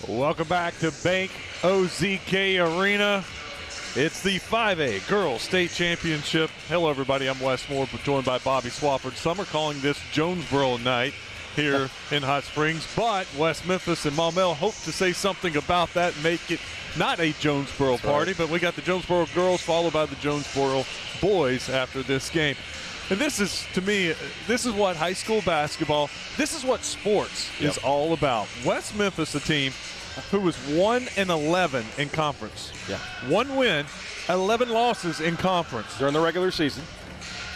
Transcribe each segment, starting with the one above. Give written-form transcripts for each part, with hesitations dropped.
Welcome back to Bank OZK Arena. It's the 5A Girls State Championship. Hello, everybody. I'm Wes Moore, joined by Bobby Swafford. Some are calling this Jonesboro night here in Hot Springs, but West Memphis and Maumelle hope to say something about that and make it not a Jonesboro party, but we got the Jonesboro girls followed by the Jonesboro boys after this game. And this is, to me, this is what high school basketball, this is what sports is all about. West Memphis, a team who was 1-11 in conference. Yeah. 1 win, 11 losses in conference. During the regular season.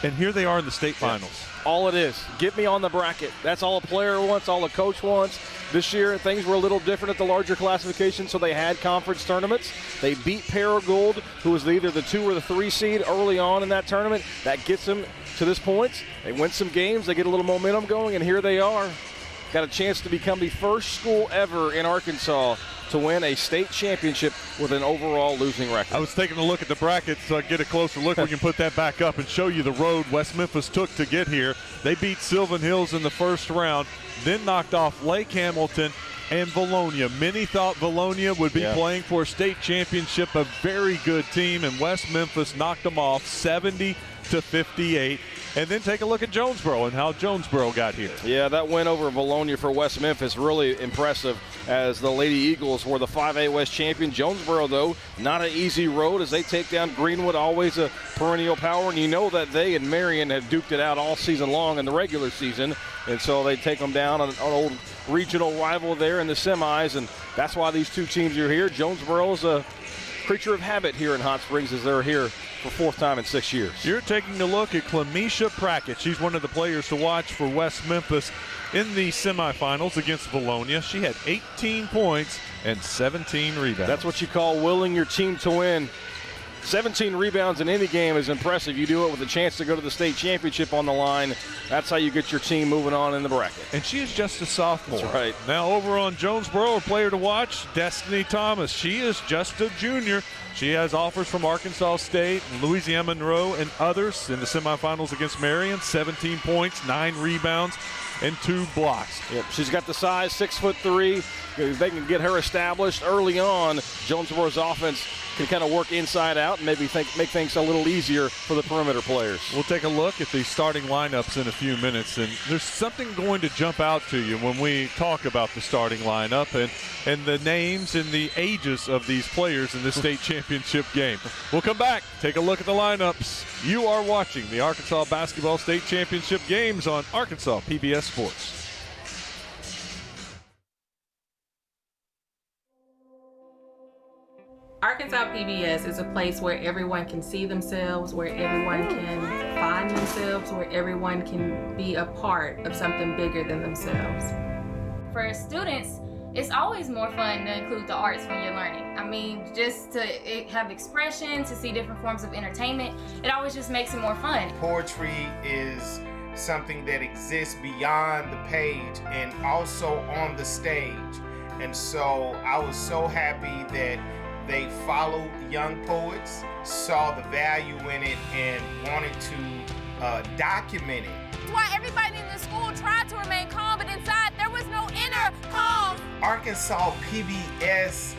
And here they are in the state finals. All it is, get me on the bracket. That's all a player wants, all a coach wants. This year, things were a little different at the larger classification, so they had conference tournaments. They beat Paragould, who was either the 2 or the 3 seed early on in that tournament. That gets them to this point. They win some games, they get a little momentum going, and here they are. Got a chance to become the first school ever in Arkansas to win a state championship with an overall losing record. I was taking a look at the brackets so I get a closer look. We can put that back up and show you the road West Memphis took to get here. They beat Sylvan Hills in the first round, then knocked off Lake Hamilton and Valonia. Many thought Valonia would be playing for a state championship, a very good team, and West Memphis knocked them off 70-58. And then take a look at Jonesboro and how Jonesboro got here. Yeah, that win over Valonia for West Memphis, really impressive, as the Lady Eagles were the 5A West champion. Jonesboro, though, not an easy road as they take down Greenwood, always a perennial power. And you know that they and Marion have duked it out all season long in the regular season. And so they take them down on an old regional rival there in the semis. And that's why these two teams are here. Jonesboro is a creature of habit here in Hot Springs as they're here for 4th time in 6 years. You're taking a look at Clemesha Prackett. She's one of the players to watch for West Memphis in the semifinals against Valonia. She had 18 points and 17 rebounds. That's what you call willing your team to win. 17 rebounds in any game is impressive. You do it with a chance to go to the state championship on the line. That's how you get your team moving on in the bracket. And she is just a sophomore. That's right. Now over on Jonesboro, a player to watch, Destiny Thomas. She is just a junior. She has offers from Arkansas State, Louisiana Monroe, and others in the semifinals against Marion. 17 points, 9 rebounds, and 2 blocks. Yep, she's got the size, 6'3". If they can get her established early on, Jonesboro's offense can kind of work inside out and maybe make things a little easier for the perimeter players. We'll take a look at the starting lineups in a few minutes, and there's something going to jump out to you when we talk about the starting lineup and the names and the ages of these players in the state championship game. We'll come back, take a look at the lineups. You are watching the Arkansas Basketball State Championship games on Arkansas PBS Sports. Arkansas PBS is a place where everyone can see themselves, where everyone can find themselves, where everyone can be a part of something bigger than themselves. For students, it's always more fun to include the arts when you're learning. I mean, just to have expression, to see different forms of entertainment, it always just makes it more fun. Poetry is something that exists beyond the page and also on the stage. And so I was so happy that they followed young poets, saw the value in it, and wanted to document it. Why everybody in the school tried to remain calm, but inside there was no inner calm. Arkansas PBS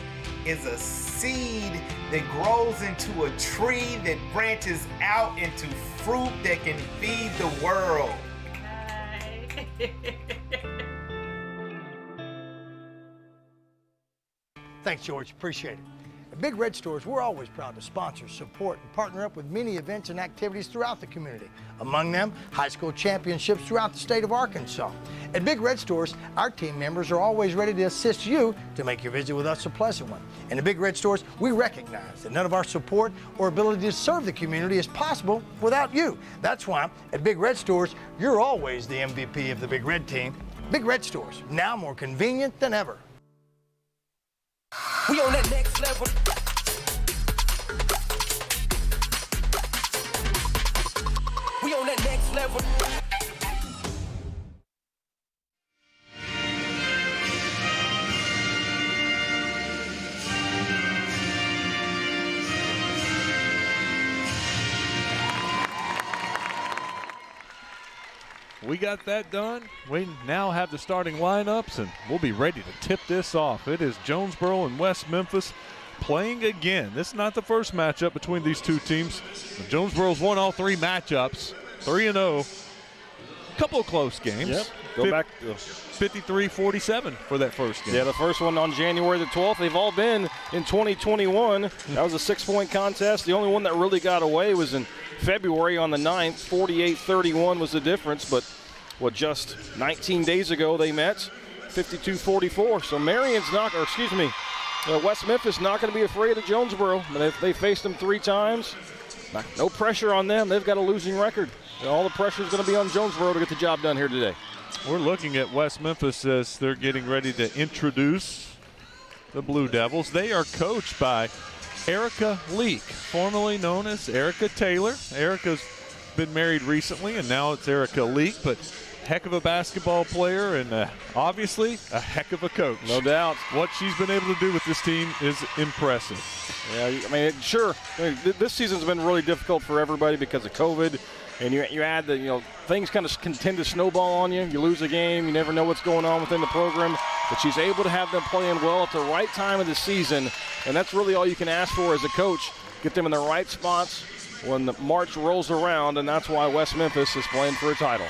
is a seed that grows into a tree that branches out into fruit that can feed the world. Thanks, George. Appreciate it. At Big Red Stores, we're always proud to sponsor, support, and partner up with many events and activities throughout the community. Among them, high school championships throughout the state of Arkansas. At Big Red Stores, our team members are always ready to assist you to make your visit with us a pleasant one. And at Big Red Stores, we recognize that none of our support or ability to serve the community is possible without you. That's why at Big Red Stores, you're always the MVP of the Big Red team. Big Red Stores, now more convenient than ever. We on that next level. We on that next level. we got that done. We now have the starting lineups, and we'll be ready to tip this off. It is Jonesboro and West Memphis playing again. This is not the first matchup between these two teams. Jonesboro's won all 3 matchups, 3-0. Couple of close games. Yep. Go back to 53-47 for that first game. Yeah, the first one on January the 12th. They've all been in 2021. That was a 6-point contest. The only one that really got away was in February on the 9th. 48-31 was the difference, but just 19 days ago they met, 52-44. So West Memphis not going to be afraid of Jonesboro. They faced them 3 times. No pressure on them. They've got a losing record. All the pressure is going to be on Jonesboro to get the job done here today. We're looking at West Memphis as they're getting ready to introduce the Blue Devils. They are coached by Erica Leak, formerly known as Erica Taylor. Erica's been married recently, and now it's Erica Leak, but heck of a basketball player and obviously a heck of a coach. No doubt. What she's been able to do with this team is impressive. Yeah, I mean, sure. This season's been really difficult for everybody because of COVID. And you add the, things kind of tend to snowball on you. You lose a game. You never know what's going on within the program. But she's able to have them playing well at the right time of the season. And that's really all you can ask for as a coach. Get them in the right spots when the March rolls around. And that's why West Memphis is playing for a title.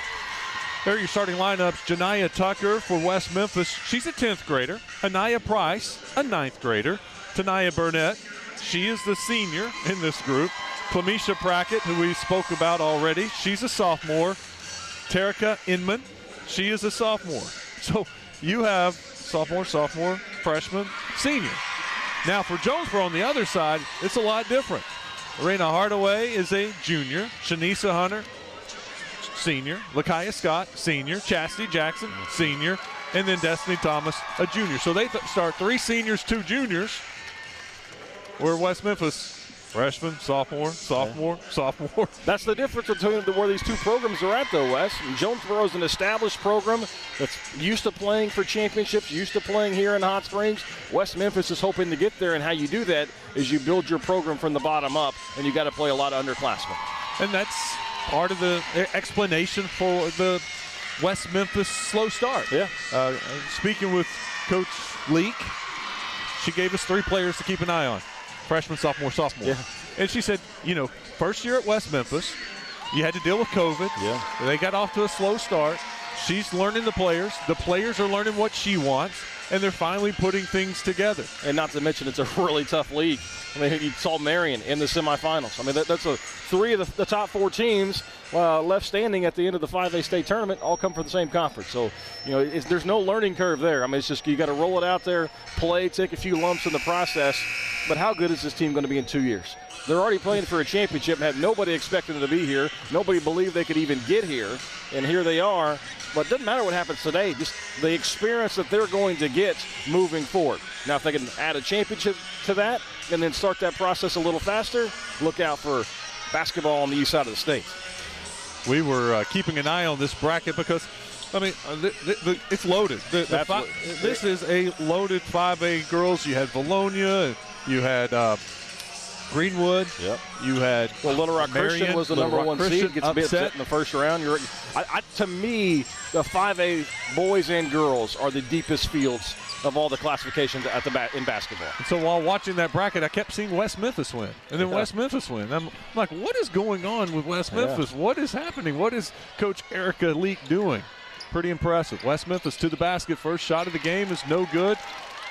There are your starting lineups. Janiyah Tucker for West Memphis. She's a 10th grader. Anaya Price, a 9th grader. Tanaya Burnett, she is the senior in this group. Clemesha Prackett, who we spoke about already, she's a sophomore. Terica Inman, she is a sophomore. So you have sophomore, freshman, senior. Now for Jonesboro on the other side, it's a lot different. Lorena Hardaway is a junior. Shanisa Hunter, senior. Lakaya Scott, senior. Chastity Jackson, senior. And then Destiny Thomas, a junior. So they start 3 seniors, 2 juniors. Where West Memphis, freshman, sophomore. That's the difference between where these 2 programs are at, though, Wes. Jonesboro is an established program that's used to playing for championships, used to playing here in Hot Springs. West Memphis is hoping to get there, and how you do that is you build your program from the bottom up, and you got to play a lot of underclassmen. And that's part of the explanation for the West Memphis slow start. Yeah. Speaking with Coach Leak, she gave us 3 players to keep an eye on. Freshman, sophomore. Yeah. And she said, first year at West Memphis, you had to deal with COVID. Yeah. They got off to a slow start. She's learning the players. The players are learning what she wants, and they're finally putting things together. And not to mention, it's a really tough league. I mean, you saw Marion in the semifinals. I mean, that's 3 of the top 4 teams left standing at the end of the 5A state tournament all come from the same conference. So, there's no learning curve there. I mean, it's just you got to roll it out there, play, take a few lumps in the process. But how good is this team going to be in 2 years? They're already playing for a championship, had nobody expecting them to be here. Nobody believed they could even get here, and here they are. But it doesn't matter what happens today, just the experience that they're going to get moving forward. Now, if they can add a championship to that and then start that process a little faster, look out for basketball on the east side of the state. We were keeping an eye on this bracket because, it's loaded. This is a loaded 5A girls. You had Valonia, you had Greenwood. Yep. You had Little Rock Christian was the number 1 seed. Gets upset in the first round. To me, the 5A boys and girls are the deepest fields of all the classifications in basketball. And so while watching that bracket, I kept seeing West Memphis win, and then West Memphis win. I'm like, what is going on with West Memphis? What is happening? What is Coach Erica Leak doing? Pretty impressive. West Memphis to the basket. First shot of the game is no good.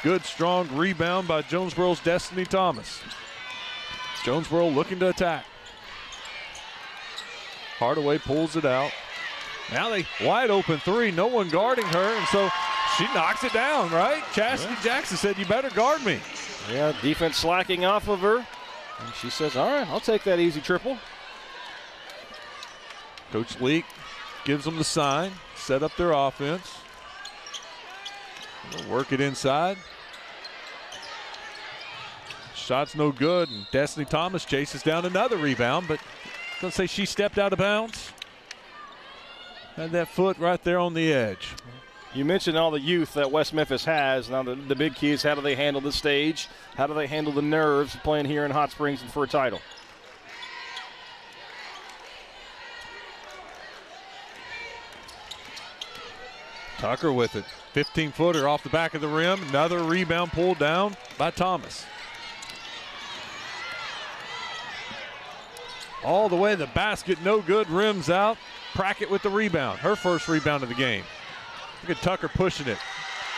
Good, strong rebound by Jonesboro's Destiny Thomas. Jonesboro looking to attack. Hardaway pulls it out. Now they wide open 3. No one guarding her, and so she knocks it down, right? Chastity Jackson said, you better guard me. Yeah, defense slacking off of her. And she says, all right, I'll take that easy triple. Coach Leak gives them the sign, set up their offense. They'll work it inside. Shot's no good, and Destiny Thomas chases down another rebound, but going to say she stepped out of bounds. Had that foot right there on the edge. You mentioned all the youth that West Memphis has. Now the big key is how do they handle the stage? How do they handle the nerves of playing here in Hot Springs and for a title? Tucker with it. 15-footer off the back of the rim. Another rebound pulled down by Thomas. All the way to the basket, no good, rims out. Prackett with the rebound, her first rebound of the game. Look at Tucker pushing it.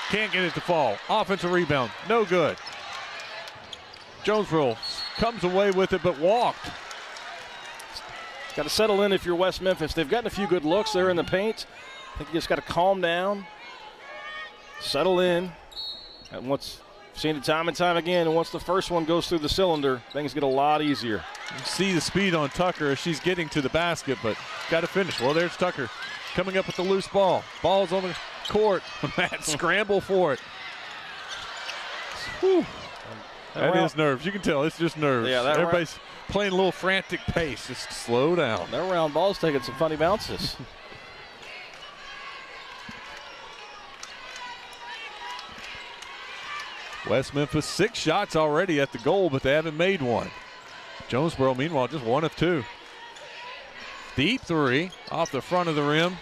Can't get it to fall. Offensive rebound, no good. Jonesboro comes away with it, but walked. Got to settle in if you're West Memphis. They've gotten a few good looks there in the paint. I think you just got to calm down, settle in. And once, seen it time and time again, and once the first one goes through the cylinder, things get a lot easier. You see the speed on Tucker as she's getting to the basket, but got to finish. Well, there's Tucker coming up with the loose ball. Ball's on the court. Matt scramble for it. Whew. That is nerves. You can tell it's just nerves. Yeah, everybody's playing a little frantic pace. Just slow down. That round ball's taking some funny bounces. West Memphis 6 shots already at the goal, but they haven't made one. Jonesboro, meanwhile, just 1 of 2. Deep three off the front of the rim.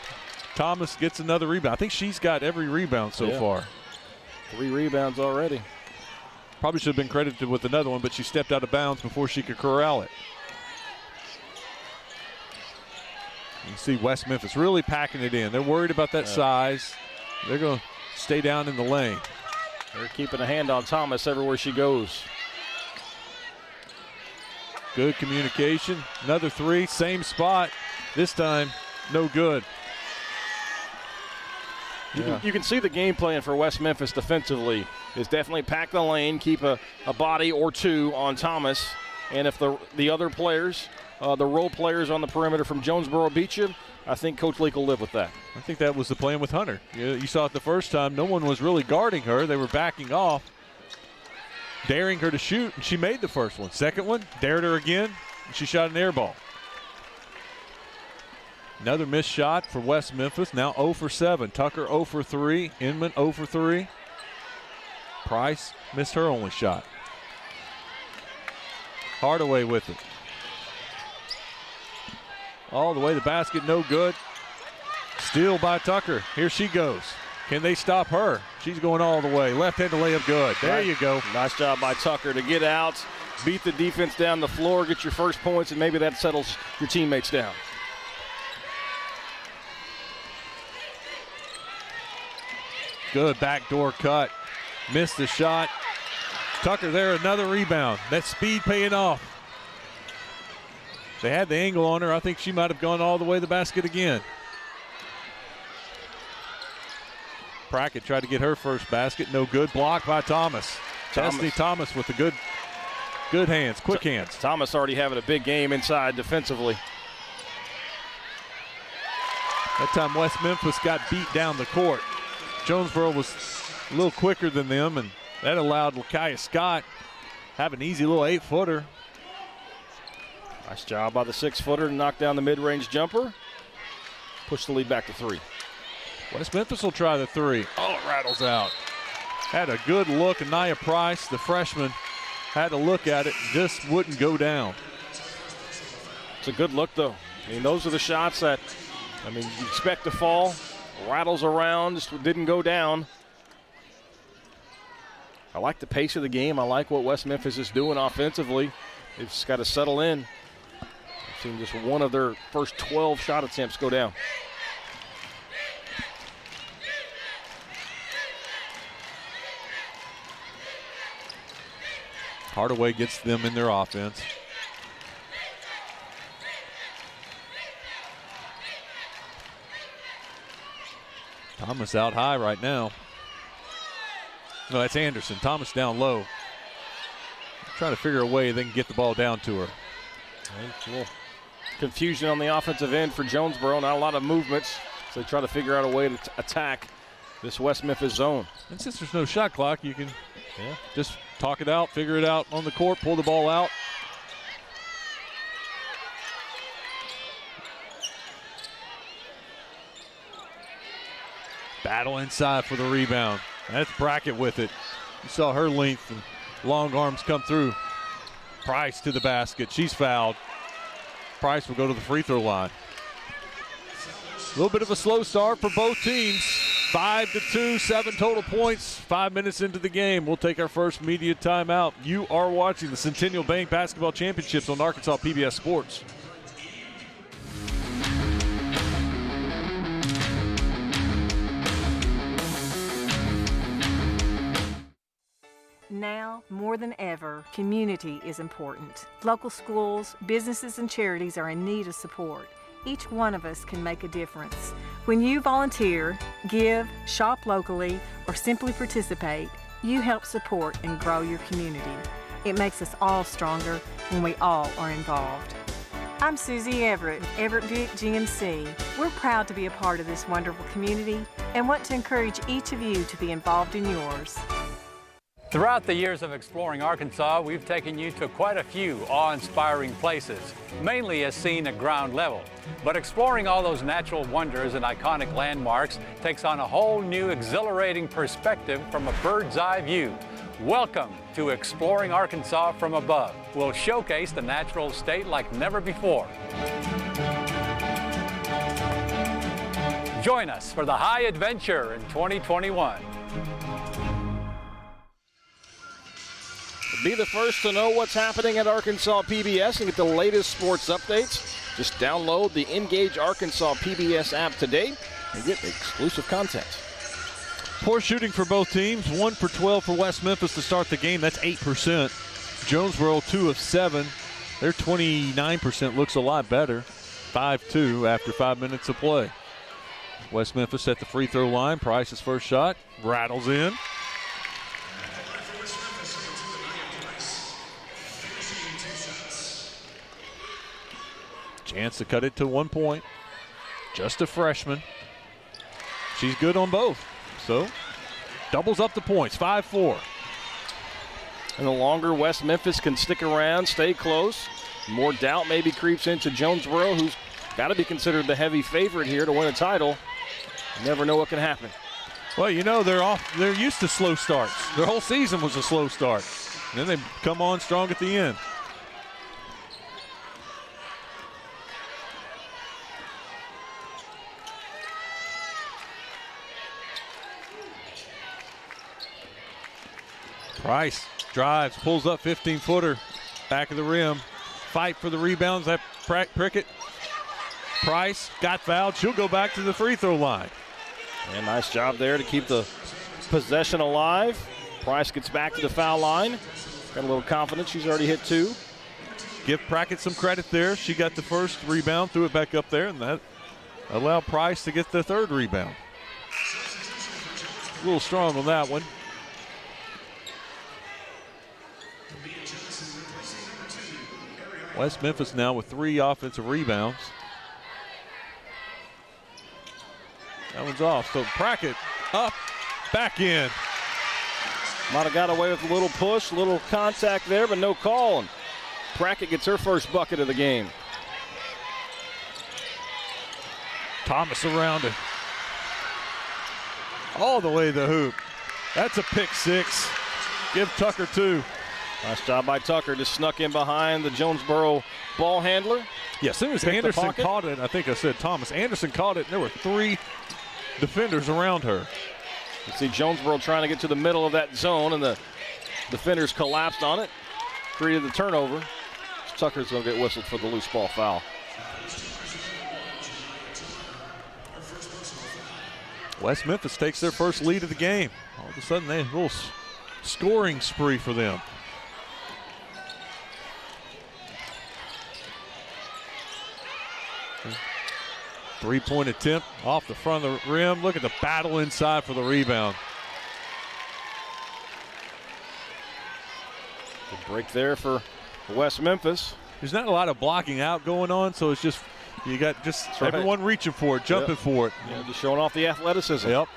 Thomas gets another rebound. I think she's got every rebound so far. 3 rebounds already. Probably should have been credited with another one, but she stepped out of bounds before she could corral it. You see West Memphis really packing it in. They're worried about that size. They're going to stay down in the lane. They're keeping a hand on Thomas everywhere she goes. Good communication. Another 3, same spot. This time, no good. You can see the game plan for West Memphis defensively is definitely pack the lane, keep a body or 2 on Thomas, and if the other players, the role players on the perimeter from Jonesboro beat you, I think Coach Leak will live with that. I think that was the plan with Hunter. You saw it the first time. No one was really guarding her. They were backing off, daring her to shoot, and she made the first one. Second one, dared her again, and she shot an air ball. Another missed shot for West Memphis, now 0 for 7. Tucker 0 for 3, Inman 0 for 3. Price missed her only shot. Hardaway with it. All the way to the basket, no good. Steal by Tucker. Here she goes. Can they stop her? She's going all the way. Left-handed layup, good. There you go. Nice job by Tucker to get out, beat the defense down the floor, get your first points, and maybe that settles your teammates down. Good backdoor cut. Missed the shot. Tucker there, another rebound. That speed paying off. They had the angle on her. I think she might have gone all the way to the basket again. Prackett tried to get her first basket. No good. Blocked by Thomas. Destiny Thomas with the good hands, quick hands. Thomas already having a big game inside defensively. That time West Memphis got beat down the court. Jonesboro was a little quicker than them, and that allowed Lakia Scott have an easy little 8-footer. Nice job by the 6-footer to knock down the mid-range jumper. Push the lead back to 3. West Memphis will try the 3. Oh, it rattles out. Had a good look, and Nia Price, the freshman, had a look at it, just wouldn't go down. It's a good look, though. I mean, those are the shots that, you expect to fall. Rattles around, just didn't go down. I like the pace of the game. I like what West Memphis is doing offensively. They've just got to settle in. I've seen just one of their first 12 shot attempts go down. Hardaway gets them in their offense. Thomas out high right now. No, that's Anderson. Thomas down low. Trying to figure a way they can get the ball down to her. A little confusion on the offensive end for Jonesboro. Not a lot of movements, so they try to figure out a way to attack this West Memphis zone. And since there's no shot clock, you can just talk it out, figure it out on the court, pull the ball out. Battle inside for the rebound. That's Prackett with it. You saw her length and long arms come through. Price to the basket. She's fouled. Price will go to the free throw line. A little bit of a slow start for both teams. 5-2, 7 total points, 5 minutes into the game. We'll take our first media timeout. You are watching the Centennial Bank Basketball Championships on Arkansas PBS Sports. Now, more than ever, community is important. Local schools, businesses, and charities are in need of support. Each one of us can make a difference. When you volunteer, give, shop locally, or simply participate, you help support and grow your community. It makes us all stronger when we all are involved. I'm Susie Everett with Everett Buick GMC. We're proud to be a part of this wonderful community and want to encourage each of you to be involved in yours. Throughout the years of exploring Arkansas, we've taken you to quite a few awe-inspiring places, mainly as seen at ground level. But exploring all those natural wonders and iconic landmarks takes on a whole new exhilarating perspective from a bird's eye view. Welcome to Exploring Arkansas from Above. We'll showcase the natural state like never before. Join us for the High Adventure in 2021. Be the first to know what's happening at Arkansas PBS and get the latest sports updates. Just download the Engage Arkansas PBS app today and get exclusive content. Poor shooting for both teams. 1 for 12 for West Memphis to start the game. That's 8%. Jonesboro 2 of 7. Their 29% looks a lot better. 5-2 after 5 minutes of play. West Memphis at the free throw line. Price's first shot rattles in. Chance to cut it to 1 point. Just a freshman. She's good on both. So doubles up the points, 5-4. And the longer West Memphis can stick around, stay close, more doubt maybe creeps into Jonesboro, who's got to be considered the heavy favorite here to win a title. You never know what can happen. Well, you know, they're used to slow starts. Their whole season was a slow start. And then they come on strong at the end. Price drives, pulls up 15-footer, back of the rim. Fight for the rebounds. That Prackett. Price got fouled. She'll go back to the free throw line. And nice job there to keep the possession alive. Price gets back to the foul line. Got a little confidence. She's already hit 2. Give Prackett some credit there. She got the first rebound, threw it back up there, and that allowed Price to get the third rebound. A little strong on that one. West Memphis now with 3 offensive rebounds. That one's off. So Prackett up, back in. Might have got away with a little push, a little contact there, but no call. And Prackett gets her first bucket of the game. Thomas around it. All the way to the hoop. That's a pick 6. Give Tucker 2. Nice job by Tucker. Just snuck in behind the Jonesboro ball handler. Yeah, as soon as Anderson caught it, I think I said Thomas. Anderson caught it, and there were 3 defenders around her. You see Jonesboro trying to get to the middle of that zone, and the defenders collapsed on it, created the turnover. Tucker's going to get whistled for the loose ball foul. West Memphis takes their first lead of the game. All of a sudden, they a little scoring spree for them. Three-point attempt off the front of the rim. Look at the battle inside for the rebound. Good break there for West Memphis. There's not a lot of blocking out going on, so it's just you got just everyone reaching for it, jumping for it. Yeah, just showing off the athleticism. Yep.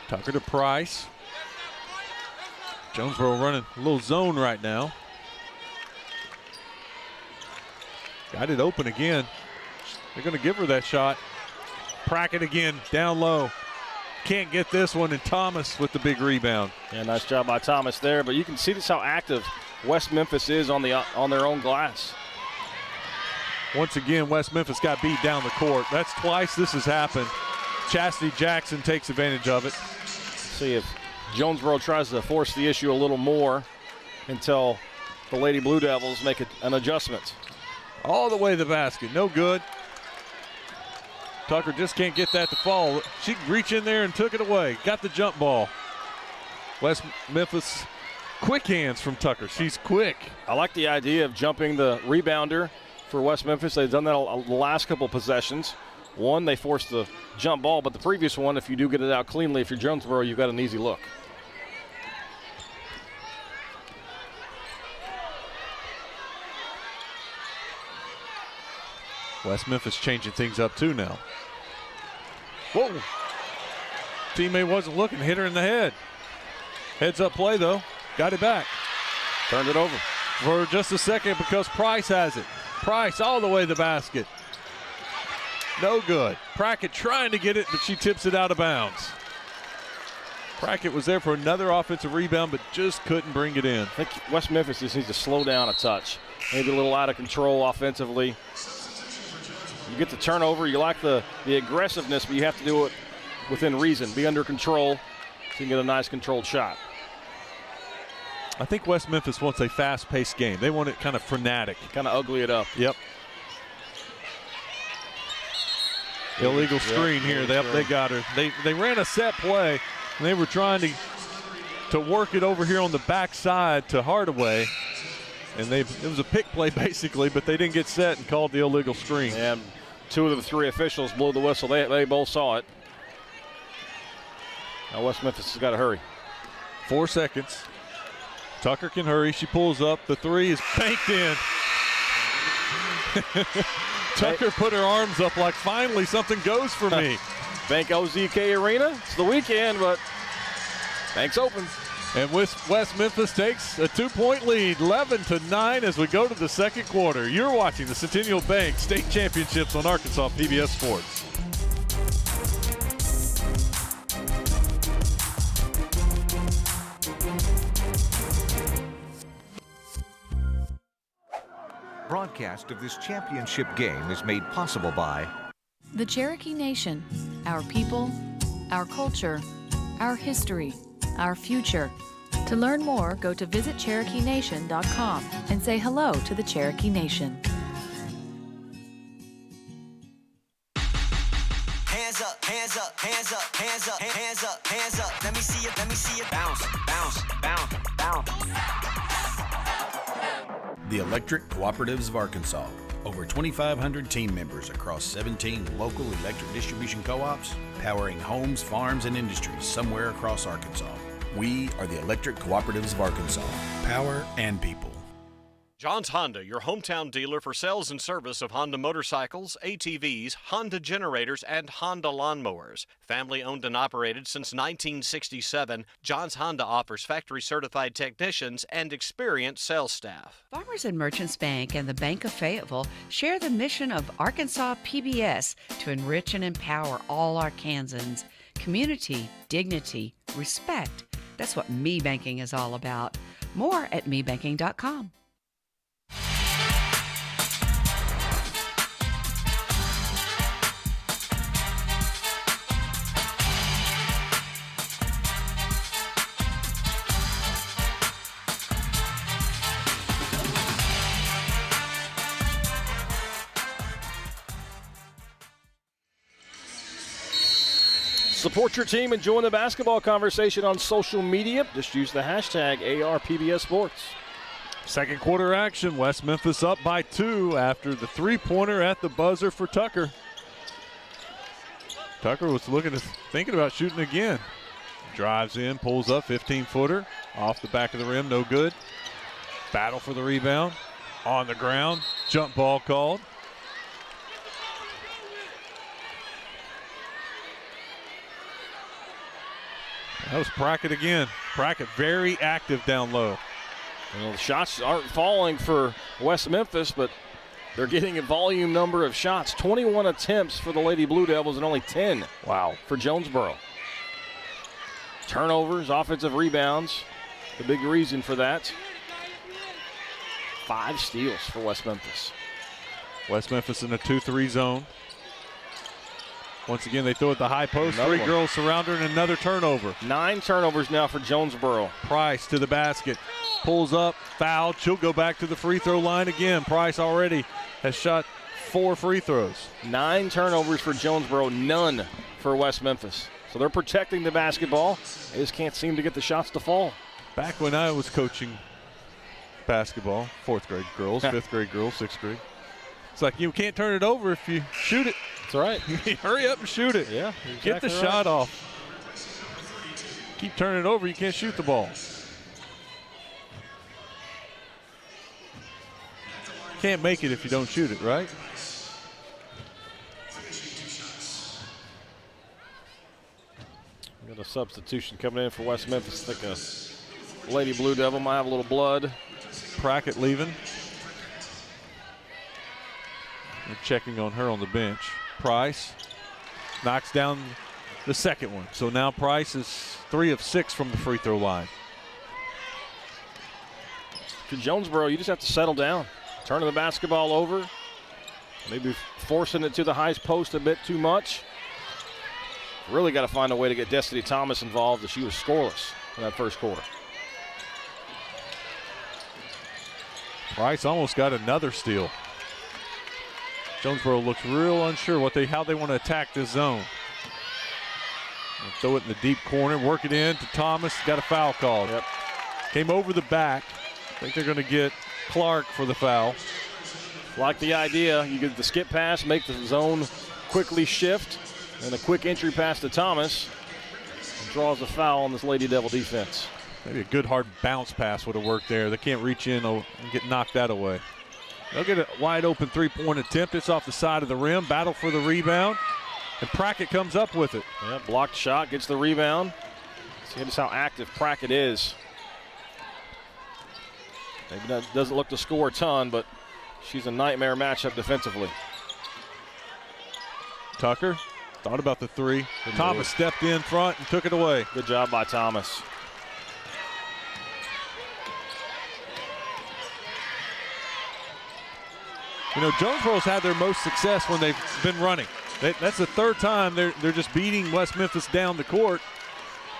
Tucker to Price. Jonesboro running a little zone right now. Got it open again. They're going to give her that shot. Prackett again, down low. Can't get this one, and Thomas with the big rebound. Yeah, nice job by Thomas there, but you can see just how active West Memphis is on their own glass. Once again, West Memphis got beat down the court. That's twice this has happened. Chastity Jackson takes advantage of it. See if Jonesboro tries to force the issue a little more until the Lady Blue Devils make an adjustment. All the way to the basket, no good. Tucker just can't get that to fall. She reached in there and took it away. Got the jump ball. West Memphis, quick hands from Tucker. She's quick. I like the idea of jumping the rebounder for West Memphis. They've done that the last couple possessions. One, they forced the jump ball, but the previous one, if you do get it out cleanly, if you're Jonesboro, you've got an easy look. West Memphis changing things up too now. Whoa. Teammate wasn't looking, hit her in the head. Heads up play though, got it back. Turned it over. For just a second because Price has it. Price all the way to the basket. No good. Prackett trying to get it, but she tips it out of bounds. Prackett was there for another offensive rebound, but just couldn't bring it in. I think West Memphis just needs to slow down a touch. Maybe a little out of control offensively. You get the turnover, you like the aggressiveness, but you have to do it within reason. Be under control so you can get a nice controlled shot. I think West Memphis wants a fast-paced game. They want it kind of frenetic. Kind of ugly it up. Yep. Illegal screen here. They got her. They ran a set play, and they were trying to work it over here on the backside to Hardaway. And it was a pick play basically, but they didn't get set and called the illegal screen. And two of the three officials blew the whistle. They both saw it. Now West Memphis has got to hurry. 4 seconds. Tucker can hurry. She pulls up. The three is banked in. Tucker put her arms up like finally something goes for me. Bank OZK Arena. It's the weekend, but bank's open. And West Memphis takes a 2-point lead, 11-9 as we go to the second quarter. You're watching the Centennial Bank State Championships on Arkansas PBS Sports. Broadcast of this championship game is made possible by the Cherokee Nation, our people, our culture, our history, our future. To learn more, go to visitcherokeenation.com and say hello to the Cherokee Nation. Hands up, hands up, hands up, hands up, hands up, hands up. Let me see it, bounce, bounce, bounce, bounce. The Electric Cooperatives of Arkansas. Over 2,500 team members across 17 local electric distribution co-ops, powering homes, farms, and industries somewhere across Arkansas. We are the Electric Cooperatives of Arkansas. Power and people. John's Honda, your hometown dealer for sales and service of Honda motorcycles, ATVs, Honda generators, and Honda lawnmowers. Family owned and operated since 1967, John's Honda offers factory-certified technicians and experienced sales staff. Farmers and Merchants Bank and the Bank of Fayetteville share the mission of Arkansas PBS to enrich and empower all Arkansans. Community, dignity, respect. That's what Me Banking is all about. More at mebanking.com. Support your team and join the basketball conversation on social media. Just use the hashtag ARPBS Sports. Second quarter action. West Memphis up by 2 after the three-pointer at the buzzer for Tucker. Tucker was thinking about shooting again. Drives in, pulls up, 15-footer. Off the back of the rim, no good. Battle for the rebound. On the ground, jump ball called. That was Prackett again. Prackett very active down low. Well, the shots aren't falling for West Memphis, but they're getting a volume number of shots. 21 attempts for the Lady Blue Devils and only 10 for Jonesboro. Turnovers, offensive rebounds, the big reason for that. 5 steals for West Memphis. West Memphis in a 2-3 zone. Once again, they throw at the high post. Another 3 one. girls surround her and another turnover. 9 turnovers now for Jonesboro. Price to the basket. Pulls up, fouled. She'll go back to the free throw line again. Price already has shot 4 free throws. 9 turnovers for Jonesboro, none for West Memphis. So they're protecting the basketball. They just can't seem to get the shots to fall. Back when I was coaching basketball, 4th grade girls, 5th grade girls, 6th grade. It's like you can't turn it over if you shoot it. That's right. Hurry up and shoot it. Yeah, Get the exactly shot right. off. Keep turning it over, you can't shoot the ball. Can't make it if you don't shoot it, right? Got a substitution coming in for West Memphis. I think a Lady Blue Devil might have a little blood. Prackett leaving. They're checking on her on the bench. Price knocks down the second one. So now Price is 3 of 6 from the free throw line. For Jonesboro, you just have to settle down. Turning the basketball over. Maybe forcing it to the high post a bit too much. Really got to find a way to get Destiny Thomas involved as she was scoreless in that first quarter. Price almost got another steal. Jonesboro looks real unsure how they want to attack this zone. And throw it in the deep corner, work it in to Thomas. Got a foul called. Yep. Came over the back. I think they're going to get Clark for the foul. Like the idea, you get the skip pass, make the zone quickly shift, and a quick entry pass to Thomas. Draws a foul on this Lady Devil defense. Maybe a good hard bounce pass would have worked there. They can't reach in and get knocked that away. They'll get a wide open 3-point attempt. It's off the side of the rim. Battle for the rebound. And Prackett comes up with it. Yeah, blocked shot, gets the rebound. See just how active Prackett is. Maybe that doesn't look to score a ton, but she's a nightmare matchup defensively. Tucker thought about the 3. Thomas stepped in front and took it away. Good job by Thomas. You know, Jonesboro's had their most success when they've been running. That's the 3rd time they're just beating West Memphis down the court,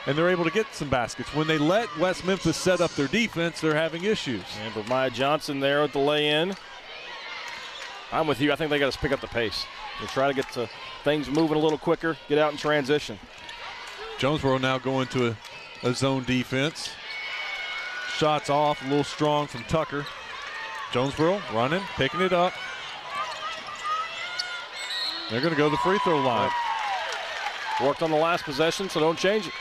and they're able to get some baskets. When they let West Memphis set up their defense, they're having issues. And for Maya Johnson there at the lay-in. I'm with you. I think they got to pick up the pace. They try to get to things moving a little quicker, get out in transition. Jonesboro now going to a zone defense. Shots off, a little strong from Tucker. Jonesboro running, picking it up. They're going to go to the free throw line. Worked on the last possession, so don't change it.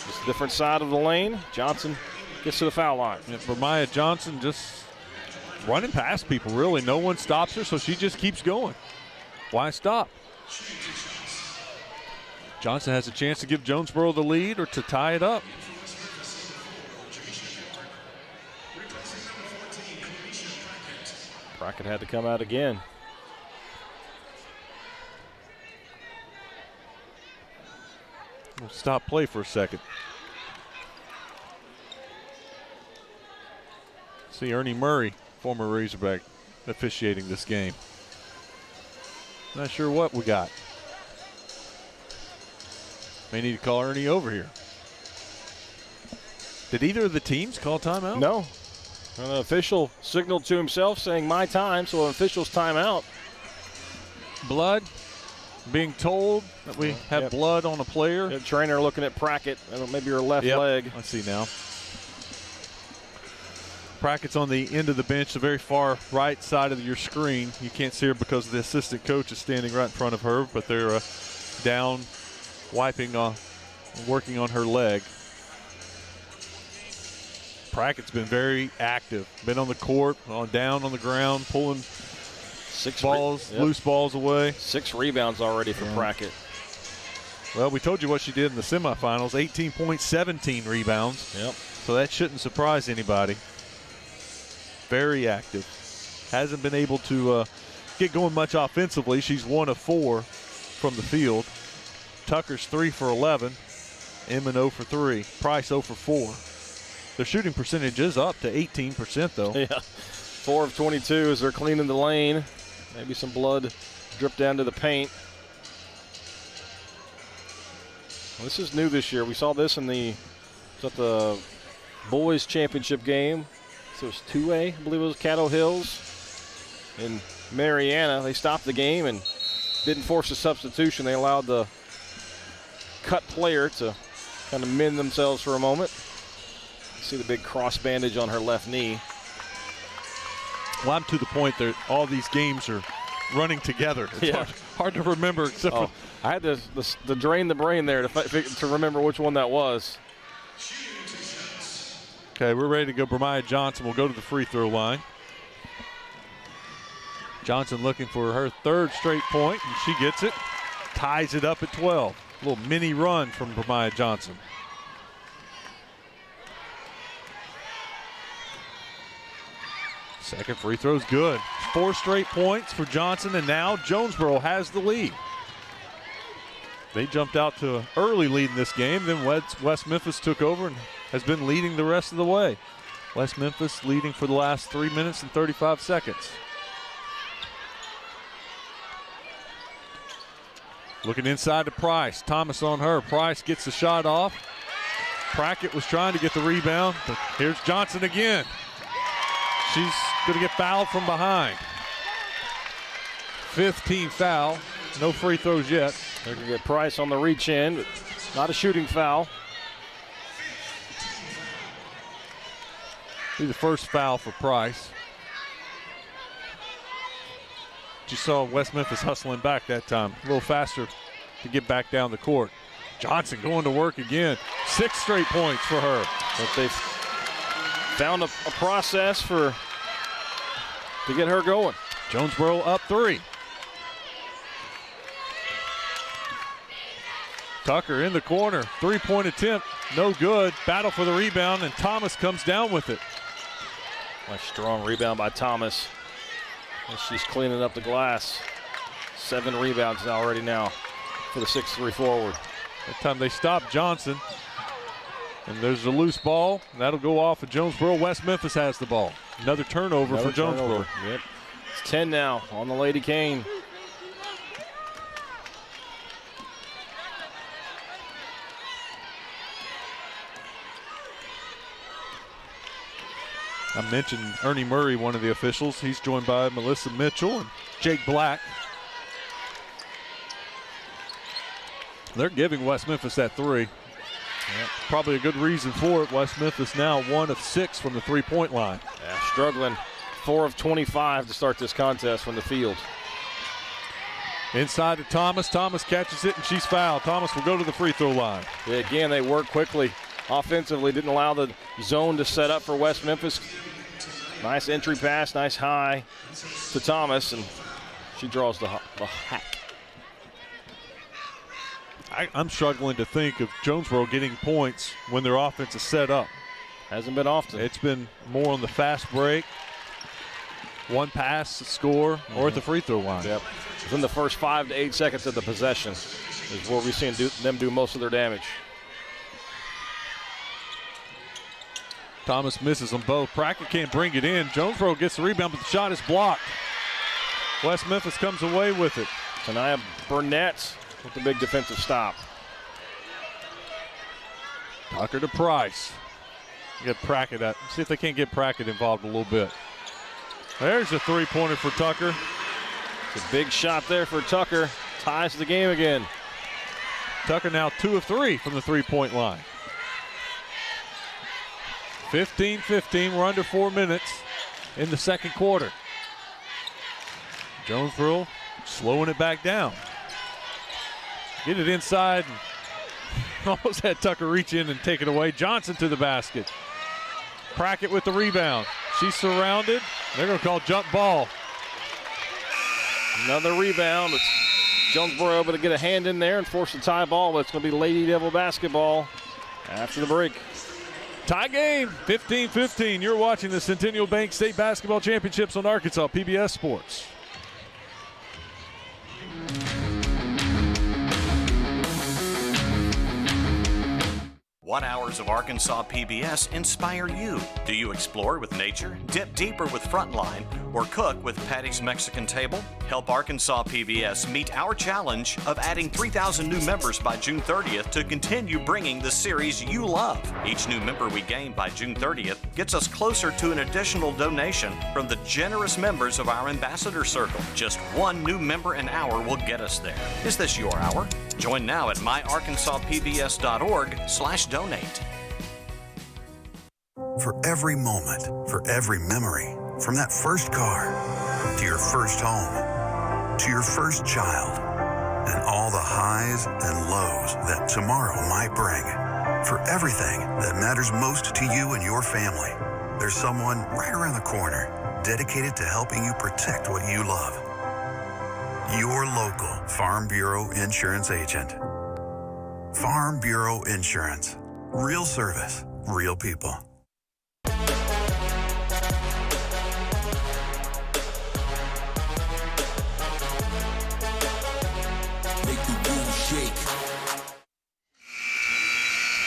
Just a different side of the lane. Johnson gets to the foul line. Yeah, for Maya Johnson, just running past people, really. No one stops her, so she just keeps going. Why stop? Johnson has a chance to give Jonesboro the lead or to tie it up. Prackett had to come out again. We'll stop play for a second. See Ernie Murray, former Razorback, officiating this game. Not sure what we got. May need to call Ernie over here. Did either of the teams call timeout? No. An official signaled to himself saying my time, so an official's timeout. Blood. Being told that we have blood on a player. The trainer looking at Prackett, maybe her left leg. I see now. Prackett's on the end of the bench, the very far right side of your screen. You can't see her because the assistant coach is standing right in front of her, but they're down, wiping working on her leg. Prackett's been very active. Been on the court, down on the ground, pulling loose balls away. 6 rebounds already for Prackett. Well, we told you what she did in the semifinals, 18 points, 17 rebounds. Yep. So that shouldn't surprise anybody. Very active. Hasn't been able to get going much offensively. She's 1 of 4 from the field. Tucker's 3 for 11. Inman 0 for 3. Price 0 for 4. Their shooting percentage is up to 18% though. Yeah. 4 of 22 as they're cleaning the lane. Maybe some blood dripped down to the paint. Well, this is new this year. We saw this in the boys championship game. So it was 2A, I believe it was Caddo Hills in Mariana. They stopped the game and didn't force a substitution. They allowed the cut player to kind of mend themselves for a moment. See the big cross bandage on her left knee. Well, I'm to the point that all these games are running together. It's hard to remember except for I had to drain the brain there to remember which one that was. Okay, we're ready to go. Bremiah Johnson will go to the free throw line. Johnson looking for her third straight point, and she gets it. Ties it up at 12. A little mini run from Bremiah Johnson. Second free throw's good. 4 straight points for Johnson, and now Jonesboro has the lead. They jumped out to an early lead in this game. Then West Memphis took over and has been leading the rest of the way. West Memphis leading for the last 3 minutes and 35 seconds. Looking inside to Price. Thomas on her. Price gets the shot off. Prackett was trying to get the rebound, but here's Johnson again. She's going to get fouled from behind. 5th team foul. No free throws yet. They're going to get Price on the reach in, but not a shooting foul. Be the first foul for Price. You saw West Memphis hustling back that time. A little faster to get back down the court. Johnson going to work again. 6 straight points for her. But they've found a process to get her going. Jonesboro up 3. Tucker in the corner. 3-point attempt. No good. Battle for the rebound, and Thomas comes down with it. Nice strong rebound by Thomas. And she's cleaning up the glass. 7 rebounds already now for the 6'3" forward. That time they stopped Johnson. And there's a loose ball. That'll go off of Jonesboro. West Memphis has the ball. Another turnover for Jonesboro. Yep. It's 10 now on the Lady Cane. I mentioned Ernie Murray, one of the officials. He's joined by Melissa Mitchell and Jake Black. They're giving West Memphis that 3. Yep. Probably a good reason for it. West Memphis now 1 of 6 from the 3-point line. Yeah, struggling. 4 of 25 to start this contest from the field. Inside to Thomas. Thomas catches it, and she's fouled. Thomas will go to the free throw line. Yeah, again, they work quickly. Offensively, didn't allow the zone to set up for West Memphis. Nice entry pass, nice high to Thomas, and she draws the hack. I'm struggling to think of Jonesboro getting points when their offense is set up. Hasn't been often. It's been more on the fast break, one pass, score, or at the free throw line. Yep. Within the first 5 to 8 seconds of the possession is where we've seen them do most of their damage. Thomas misses them both. Prackett can't bring it in. Jonesboro gets the rebound, but the shot is blocked. West Memphis comes away with it. Tania Burnett with the big defensive stop. Tucker to Price. Get Prackett up. See if they can't get Prackett involved a little bit. There's a 3-pointer for Tucker. It's a big shot there for Tucker. Ties the game again. Tucker now 2 of 3 from the 3-point line. 15-15. We're under 4 minutes in the second quarter. Jonesboro slowing it back down. Get it inside. And almost had Tucker reach in and take it away. Johnson to the basket. Prackett with the rebound. She's surrounded. They're going to call jump ball. Another rebound. It's Jonesboro able to get a hand in there and force a tie ball, but it's going to be Lady Devil basketball after the break. Tie game, 15-15. You're watching the Centennial Bank State Basketball Championships on Arkansas PBS Sports. What hours of Arkansas PBS inspire you? Do you explore with nature, dip deeper with Frontline, or cook with Patty's Mexican Table? Help Arkansas PBS meet our challenge of adding 3,000 new members by June 30th to continue bringing the series you love. Each new member we gain by June 30th gets us closer to an additional donation from the generous members of our ambassador circle. Just one new member an hour will get us there. Is this your hour? Join now at myarkansaspbs.org/donate. For every moment, for every memory, from that first car to your first home, to your first child, and all the highs and lows that tomorrow might bring. For everything that matters most to you and your family, there's someone right around the corner dedicated to helping you protect what you love. Your local Farm Bureau insurance agent. Farm Bureau Insurance. Real service, real people. Make the room shake.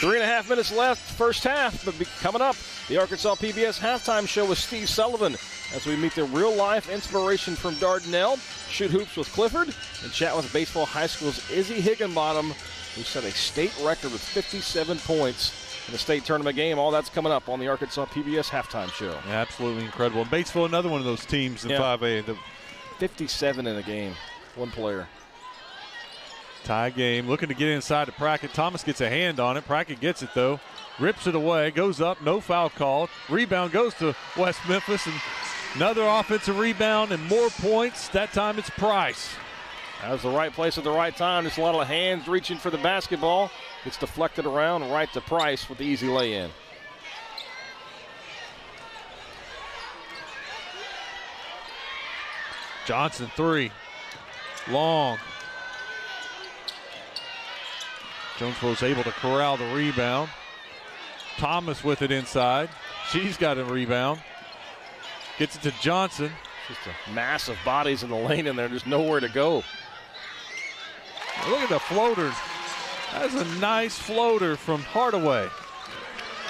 3.5 minutes left, first half. But coming up, the Arkansas PBS halftime show with Steve Sullivan as we meet the real-life inspiration from Dardanelle, shoot hoops with Clifford, and chat with baseball high school's Izzy Higginbottom, who set a state record with 57 points in the state tournament game. All that's coming up on the Arkansas PBS halftime show. Yeah, absolutely incredible. And Batesville, another one of those teams in 5A. 57 in a game, one player. Tie game, looking to get inside to Prackett. Thomas gets a hand on it. Prackett gets it, though. Rips it away, goes up, no foul called. Rebound goes to West Memphis, and another offensive rebound and more points. That time it's Price. That was the right place at the right time. Just a lot of hands reaching for the basketball. It's deflected around right to Price with the easy lay-in. Johnson, three. Long. Jonesboro's able to corral the rebound. Thomas with it inside. She's got a rebound. Gets it to Johnson. Just a mass of bodies in the lane in there. There's nowhere to go. Look at the floater. That's a nice floater from Hardaway.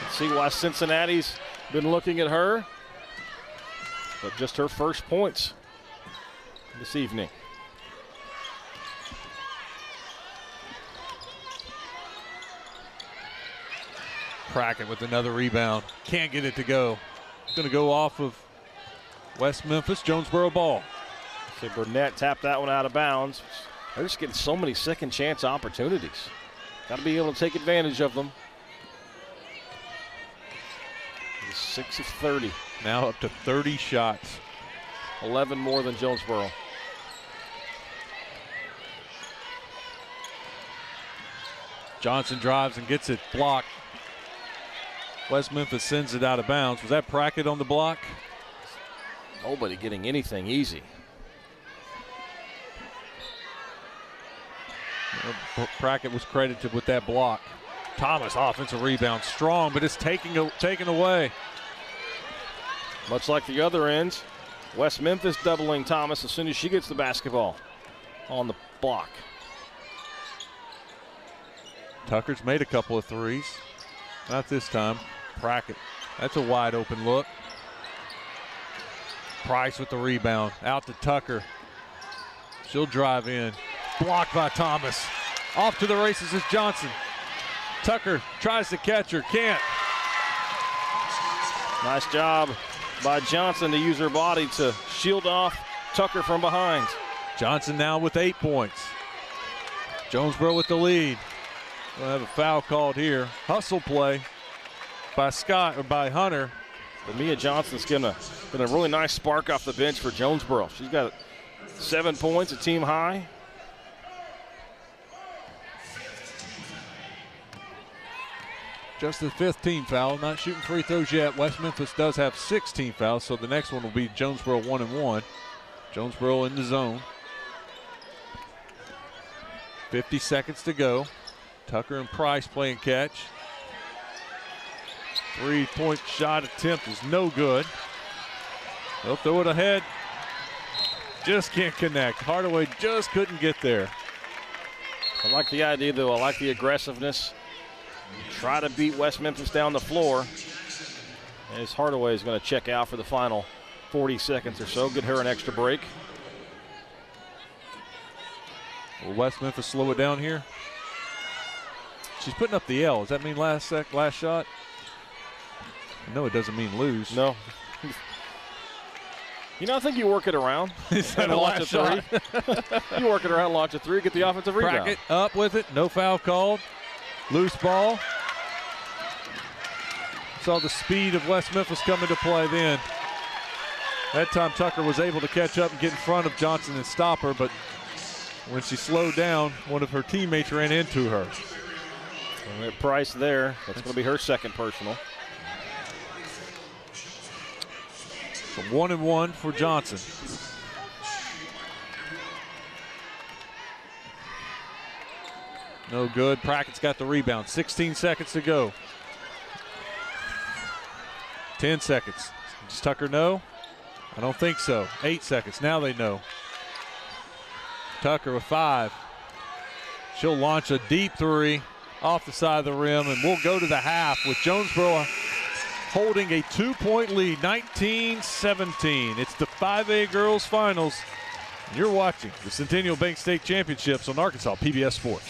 Let's see why Cincinnati's been looking at her. But just her first points this evening. Prackett with another rebound. Can't get it to go. It's going to go off of West Memphis. Jonesboro ball. So Burnett tapped that one out of bounds. They're just getting so many second chance opportunities. Got to be able to take advantage of them. 6 of 30. Now up to 30 shots. 11 more than Jonesboro. Johnson drives and gets it blocked. West Memphis sends it out of bounds. Was that Prackett on the block? Nobody getting anything easy. Prackett was credited with that block. Thomas, offensive rebound, strong, but it's taken away. Much like the other ends, West Memphis doubling Thomas as soon as she gets the basketball on the block. Tucker's made a couple of threes. Not this time. Prackett. That's a wide open look. Price with the rebound. Out to Tucker. She'll drive in. Blocked by Thomas. Off to the races is Johnson. Tucker tries to catch her. Can't. Nice job by Johnson to use her body to shield off Tucker from behind. Johnson now with 8 points. Jonesboro with the lead. We'll have a foul called here. Hustle play by Hunter. But Mia Johnson's been a really nice spark off the bench for Jonesboro. She's got 7 points, a team high. Just the 5th team foul. Not shooting free throws yet. West Memphis does have 16 fouls, so the next one will be Jonesboro 1-1. Jonesboro in the zone. 50 seconds to go. Tucker and Price playing catch. 3-point shot attempt is no good. They'll throw it ahead. Just can't connect. Hardaway just couldn't get there. I like the idea, though. I like the aggressiveness. try to beat West Memphis down the floor. As Hardaway is going to check out for the final 40 seconds or so. Get her an extra break. Will West Memphis slow it down here? She's putting up the L. Does that mean last shot? No, it doesn't mean lose. No. You know, I think you work it around. Instead and of launch a last three. You work it around, launch a three, get the offensive rebound. Prackett up with it. No foul called. Loose ball. Saw the speed of West Memphis come into play then. That time Tucker was able to catch up and get in front of Johnson and stop her, but when she slowed down, one of her teammates ran into her. And Price there. That's going to be her second personal. So 1-1 for Johnson. No good. Prackett's got the rebound. 16 seconds to go. 10 seconds. Does Tucker know? I don't think so. 8 seconds. Now they know. Tucker with 5. She'll launch a deep three off the side of the rim, and we'll go to the half with Jonesboro holding a 2-point lead, 19-17. It's the 5A Girls Finals. And you're watching the Centennial Bank State Championships on Arkansas PBS Sports.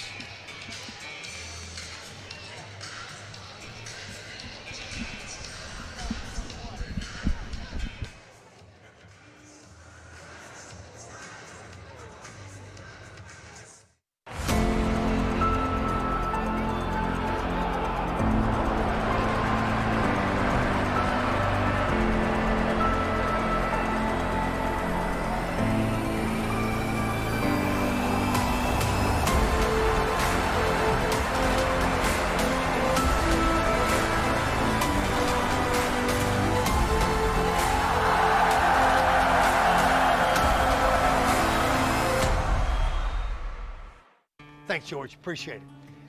Thanks, George. Appreciate it.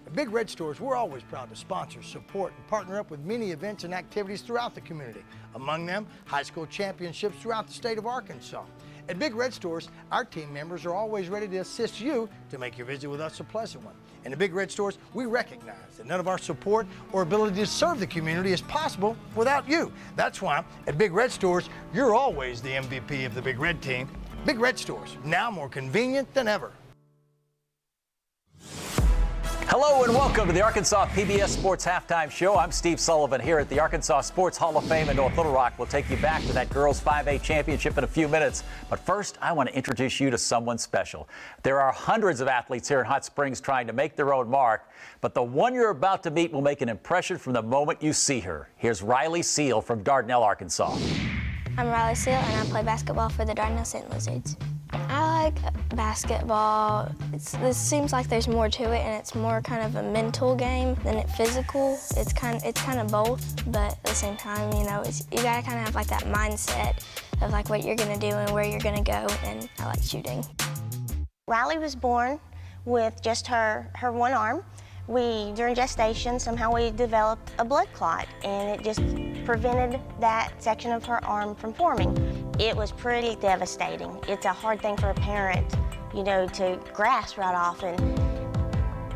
At Big Red Stores, we're always proud to sponsor, support, and partner up with many events and activities throughout the community. Among them, high school championships throughout the state of Arkansas. At Big Red Stores, our team members are always ready to assist you to make your visit with us a pleasant one. And at Big Red Stores, we recognize that none of our support or ability to serve the community is possible without you. That's why at Big Red Stores, you're always the MVP of the Big Red team. Big Red Stores, now more convenient than ever. Hello and welcome to the Arkansas PBS Sports Halftime Show. I'm Steve Sullivan here at the Arkansas Sports Hall of Fame in North Little Rock. We'll take you back to that girls 5A championship in a few minutes. But first, I want to introduce you to someone special. There are hundreds of athletes here in Hot Springs trying to make their own mark, but the one you're about to meet will make an impression from the moment you see her. Here's Riley Seal from Dardanelle, Arkansas. I'm Riley Seal, and I play basketball for the Dardanelle St. Lizards. I like basketball. This seems like there's more to it, and it's more kind of a mental game than it physical. It's kind of both, but at the same time, you know, you gotta kind of have like that mindset of like what you're gonna do and where you're gonna go. And I like shooting. Riley was born with just her one arm. During gestation, somehow we developed a blood clot, and it just prevented that section of her arm from forming. It was pretty devastating. It's a hard thing for a parent, you know, to grasp right off. And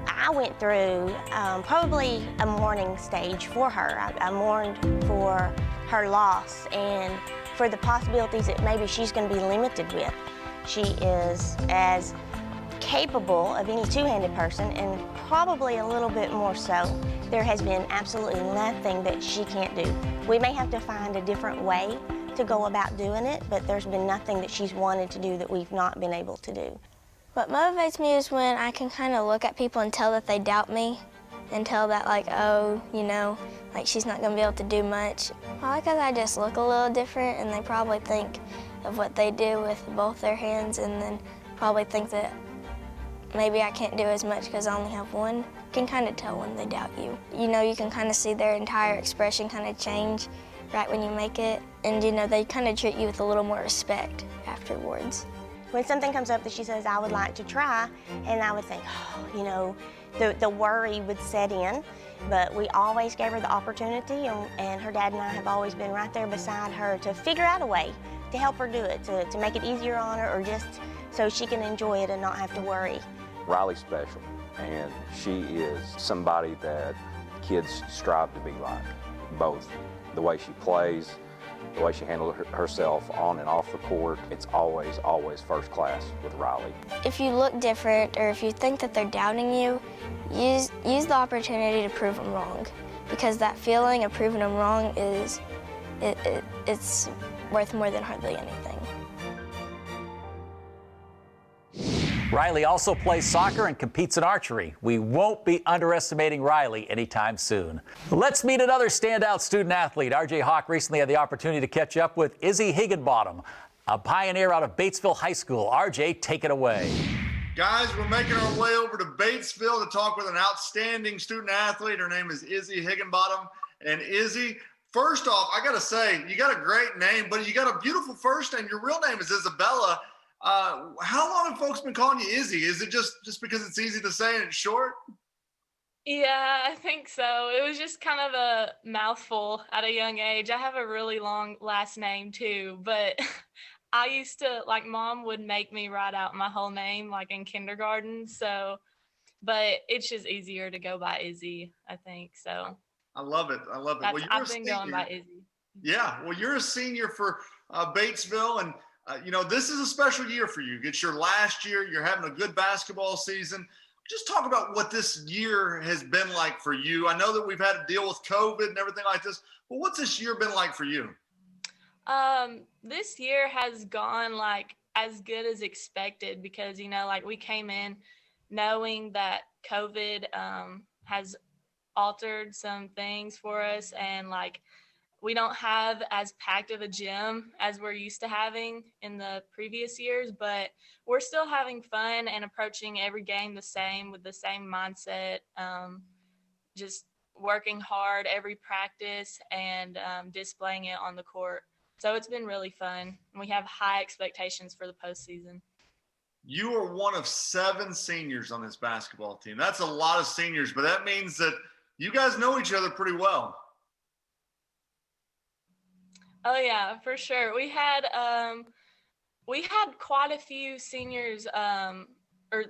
I went through probably a mourning stage for her. I mourned for her loss and for the possibilities that maybe she's going to be limited with. She is as capable of any two-handed person, and probably a little bit more so. There has been absolutely nothing that she can't do. We may have to find a different way to go about doing it, but there's been nothing that she's wanted to do that we've not been able to do. What motivates me is when I can kind of look at people and tell that they doubt me, and tell that like, oh, you know, like she's not gonna be able to do much. Probably because I just look a little different, and they probably think of what they do with both their hands, and then probably think that maybe I can't do as much because I only have one. You can kind of tell when they doubt you. You know, you can kind of see their entire expression kind of change right when you make it. And, you know, they kind of treat you with a little more respect afterwards. When something comes up that she says, I would like to try, and I would think, oh, you know, the worry would set in. But we always gave her the opportunity, and her dad and I have always been right there beside her to figure out a way to help her do it, to make it easier on her, or just so she can enjoy it and not have to worry. Riley's special, and she is somebody that kids strive to be like. Both the way she plays, the way she handles herself on and off the court, it's always, always first class with Riley. If you look different or if you think that they're doubting you, use the opportunity to prove them wrong, because that feeling of proving them wrong is it's worth more than hardly anything. Riley also plays soccer and competes in archery. We won't be underestimating Riley anytime soon. Let's meet another standout student athlete. RJ Hawk recently had the opportunity to catch up with Izzy Higginbottom, a pioneer out of Batesville High School. RJ, take it away. Guys, we're making our way over to Batesville to talk with an outstanding student athlete. Her name is Izzy Higginbottom. And Izzy, first off, I got to say, you got a great name, but you got a beautiful first name. Your real name is Isabella. How long have folks been calling you Izzy? Is it just because it's easy to say and it's short? Yeah, I think so. It was just kind of a mouthful at a young age. I have a really long last name too, but I used to, like, Mom would make me write out my whole name like in kindergarten. So, but it's just easier to go by Izzy, I think. So I love it. I love it. Well, I've been going by Izzy. Yeah. Well, you're a senior for Batesville, and you know, this is a special year for you. It's your last year. You're having a good basketball season. Just talk about what this year has been like for you. I know that we've had to deal with COVID and everything like this, but what's this year been like for you? This year has gone like as good as expected, because, you know, like, we came in knowing that COVID has altered some things for us, and like, we don't have as packed of a gym as we're used to having in the previous years, but we're still having fun and approaching every game the same, with the same mindset, just working hard every practice and displaying it on the court. So it's been really fun. We have high expectations for the postseason. You are one of 7 seniors on this basketball team. That's a lot of seniors, but that means that you guys know each other pretty well. Oh yeah, for sure. We had quite a few seniors, or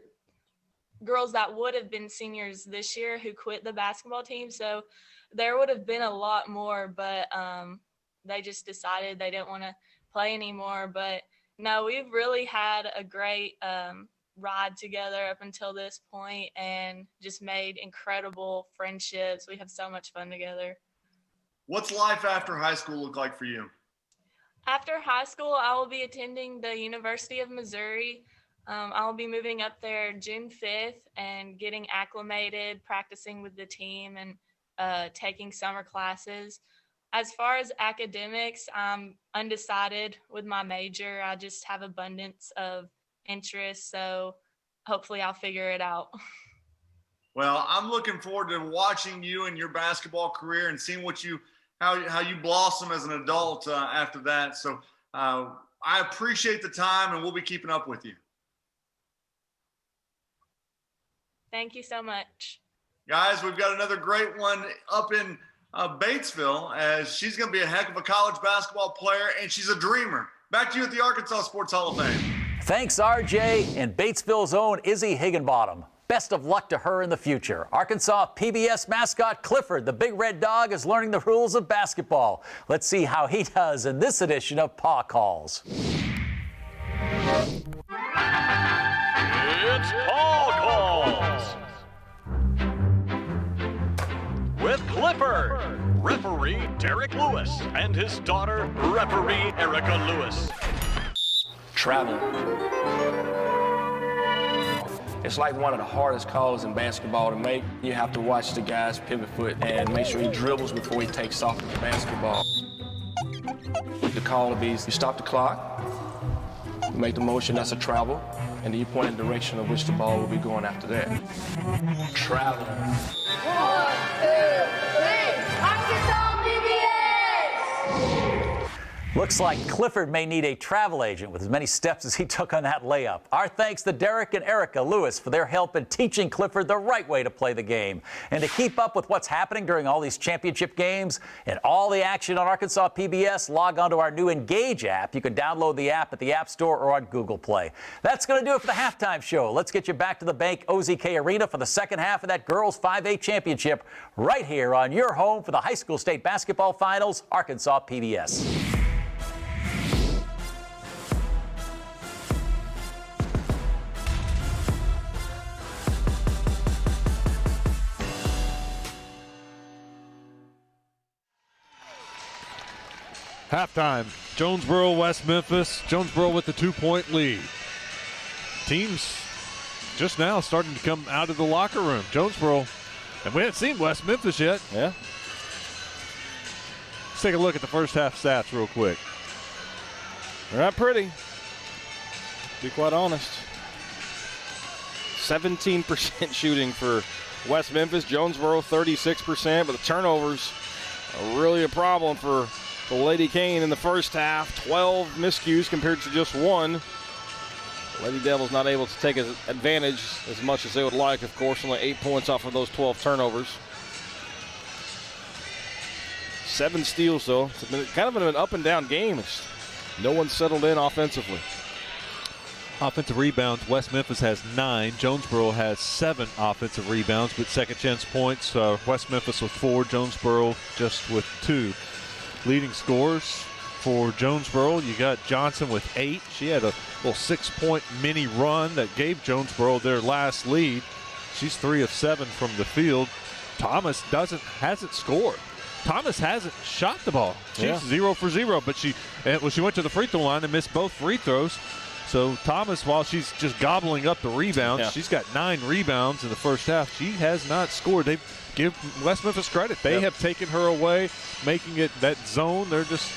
girls that would have been seniors this year who quit the basketball team. So there would have been a lot more, but they just decided they didn't want to play anymore. But no, we've really had a great ride together up until this point, and just made incredible friendships. We have so much fun together. What's life after high school look like for you? After high school, I will be attending the University of Missouri. I'll be moving up there June 5th and getting acclimated, practicing with the team, and taking summer classes. As far as academics, I'm undecided with my major. I just have abundance of interest, so hopefully I'll figure it out. Well, I'm looking forward to watching you and your basketball career and seeing what how you blossom as an adult after that. So I appreciate the time, and we'll be keeping up with you. Thank you so much. Guys, we've got another great one up in Batesville, as she's going to be a heck of a college basketball player, and she's a dreamer. Back to you at the Arkansas Sports Hall of Fame. Thanks, RJ, and Batesville's own Izzy Higginbottom. Best of luck to her in the future. Arkansas PBS mascot Clifford, the big red dog, is learning the rules of basketball. Let's see how he does in this edition of Paw Calls. It's Paw Calls with Clifford, referee Derek Lewis, and his daughter, referee Erica Lewis. Travel. It's like one of the hardest calls in basketball to make. You have to watch the guy's pivot foot and make sure he dribbles before he takes off with the basketball. The call will be, you stop the clock, you make the motion, that's a travel, and then you point in the direction of which the ball will be going after that. Travel. 1, 2, 3, Arkansas PBS! Looks like Clifford may need a travel agent with as many steps as he took on that layup. Our thanks to Derek and Erica Lewis for their help in teaching Clifford the right way to play the game. And to keep up with what's happening during all these championship games and all the action on Arkansas PBS, log on to our new Engage app. You can download the app at the App Store or on Google Play. That's going to do it for the halftime show. Let's get you back to the Bank OZK Arena for the second half of that girls 5A championship right here on your home for the high school state basketball finals, Arkansas PBS. Halftime, Jonesboro, West Memphis. Jonesboro with the 2-point lead. Teams just now starting to come out of the locker room. Jonesboro, and we haven't seen West Memphis yet. Yeah. Let's take a look at the first half stats real quick. They're not pretty, to be quite honest. 17% shooting for West Memphis. Jonesboro 36%, but the turnovers are really a problem for the Lady Cane in the first half. 12 miscues compared to just 1. Lady Devils not able to take advantage as much as they would like, of course. Only 8 points off of those 12 turnovers. 7 steals, though. It's been kind of an up-and-down game. No one settled in offensively. Offensive rebounds, West Memphis has 9. Jonesboro has 7 offensive rebounds, but second chance points, West Memphis with 4, Jonesboro just with 2. Leading scorers for Jonesboro, you got Johnson with 8. She had a little 6-point mini run that gave Jonesboro their last lead. She's 3 of 7 from the field. Thomas hasn't scored. Thomas hasn't shot the ball. She's 0 for 0, but she went to the free throw line and missed both free throws. So Thomas, while she's just gobbling up the rebounds, she's got 9 rebounds in the first half. She has not scored. They give West Memphis credit. They have taken her away, making it that zone. They're just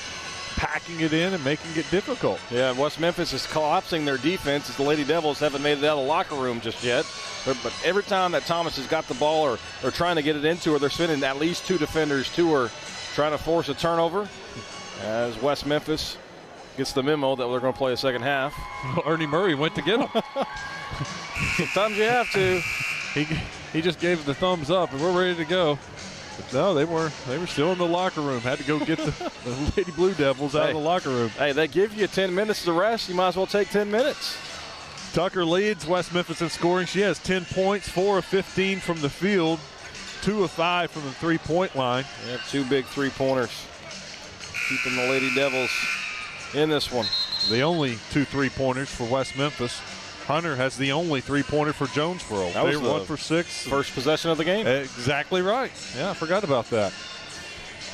packing it in and making it difficult. Yeah, West Memphis is collapsing their defense as the Lady Devils haven't made it out of the locker room just yet. But every time that Thomas has got the ball or trying to get it into her, they're sending at least 2 defenders to her, trying to force a turnover. As West Memphis gets the memo that they're going to play a second half. Ernie Murray went to get him. Sometimes you have to. He just gave the thumbs up, and we're ready to go. But no, they were still in the locker room. Had to go get the Lady Blue Devils out of the locker room. Hey, they give you 10 minutes to rest. You might as well take 10 minutes. Tucker leads West Memphis in scoring. She has 10 points, 4 of 15 from the field, 2 of 5 from the three-point line. Yeah, 2 big three-pointers. Keeping the Lady Devils in this one. The only 2 three-pointers for West Memphis. Hunter has the only three-pointer for Jonesboro. That was they were 1 for 6. First possession of the game. Exactly right. Yeah, I forgot about that.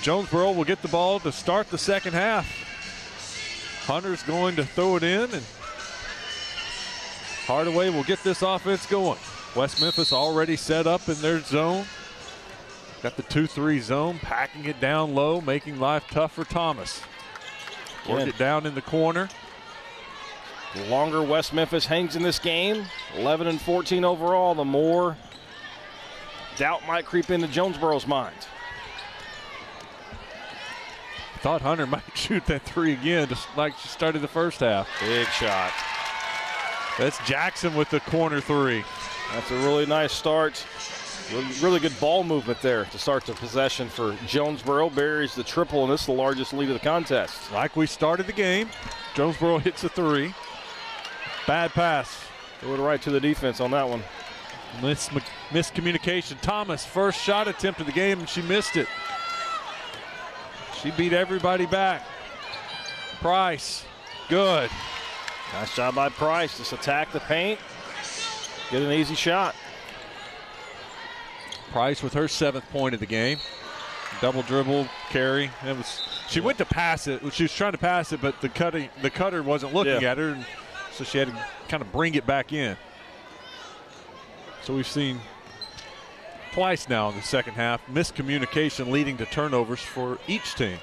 Jonesboro will get the ball to start the second half. Hunter's going to throw it in, and Hardaway will get this offense going. West Memphis already set up in their zone. Got the 2-3 zone, packing it down low, making life tough for Thomas. Work it down in the corner. The longer West Memphis hangs in this game, 11 and 14 overall, the more doubt might creep into Jonesboro's mind. Thought Hunter might shoot that 3 again, just like she started the first half. Big shot. That's Jackson with the corner 3. That's a really nice start. Really good ball movement there to start the possession for Jonesboro. Buries the triple, and this is the largest lead of the contest. Like we started the game, Jonesboro hits a 3. Bad pass. Threw it right to the defense on that one. Miscommunication. Thomas, first shot attempt of the game, and she missed it. She beat everybody back. Price, good. Nice job by Price. Just attack the paint. Get an easy shot. Price with her 7th point of the game. Double dribble, carry. She went to pass it. She was trying to pass it, but the cutter wasn't looking at her, and so she had to kind of bring it back in. So we've seen twice now in the second half miscommunication leading to turnovers for each team.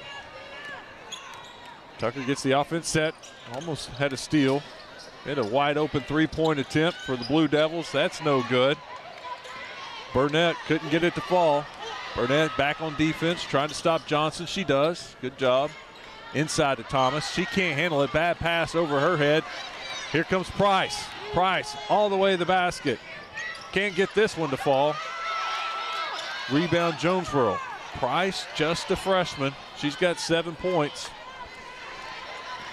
Tucker gets the offense set. Almost had a steal. Hit a wide open 3-point attempt for the Blue Devils. That's no good. Burnett couldn't get it to fall. Burnett back on defense, trying to stop Johnson. She does. Good job. Inside to Thomas. She can't handle it. Bad pass over her head. Here comes Price. Price all the way to the basket. Can't get this one to fall. Rebound Jonesboro. Price, just a freshman. She's got 7 points.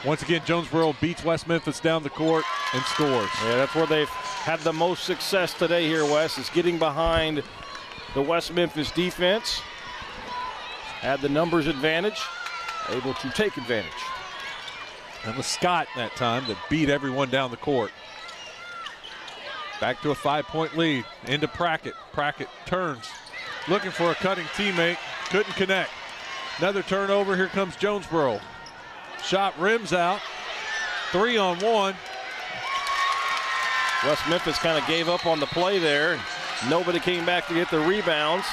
Once again, Jonesboro beats West Memphis down the court and scores. Yeah, that's where they've had the most success today here, Wes, is getting behind the West Memphis defense. Had the numbers advantage, able to take advantage. That was Scott that time that beat everyone down the court. Back to a 5-point lead. Into Prackett. Prackett turns. Looking for a cutting teammate. Couldn't connect. Another turnover. Here comes Jonesboro. Shot rims out. 3-on-1. West Memphis kind of gave up on the play there. Nobody came back to get the rebounds.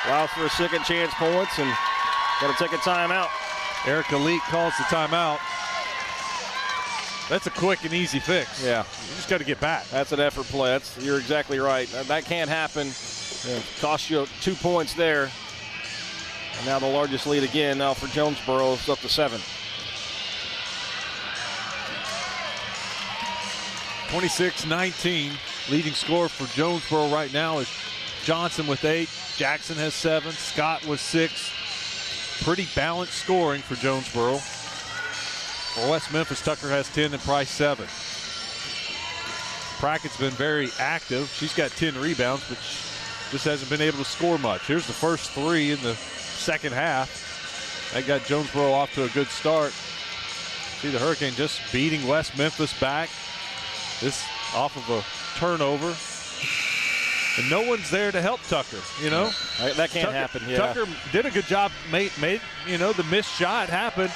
Allows for a second chance points and got to take a timeout. Erica Leak calls the timeout. That's a quick and easy fix. Yeah. You just got to get back. That's an effort play. You're exactly right. That can't happen. Cost you 2 points there. And now the largest lead again now for Jonesboro. It's up to 7. 26-19. Leading scorer for Jonesboro right now is Johnson with 8. Jackson has 7. Scott with 6. Pretty balanced scoring for Jonesboro. For West Memphis, Tucker has 10 and Price 7. Prackett's been very active. She's got 10 rebounds, but just hasn't been able to score much. Here's the first 3 in the second half. That got Jonesboro off to a good start. See the Hurricane just beating West Memphis back. This off of a turnover. And no one's there to help Tucker, you know? That can't happen, yeah. Tucker did a good job, made the missed shot happen.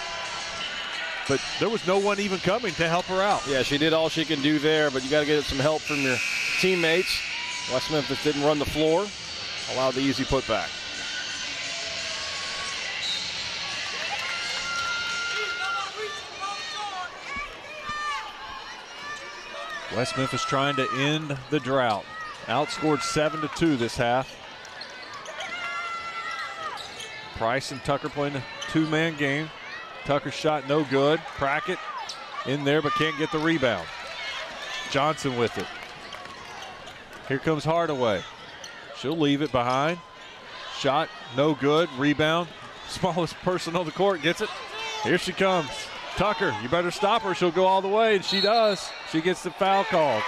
But there was no one even coming to help her out. Yeah, she did all she can do there, but you got to get some help from your teammates. West Memphis didn't run the floor, allowed the easy putback. West Memphis trying to end the drought. Outscored 7-2 this half. Price and Tucker playing a two-man game. Tucker's shot no good. Prackett in there but can't get the rebound. Johnson with it. Here comes Hardaway. She'll leave it behind. Shot no good. Rebound. Smallest person on the court gets it. Here she comes. Tucker, you better stop her. She'll go all the way, and she does. She gets the foul called.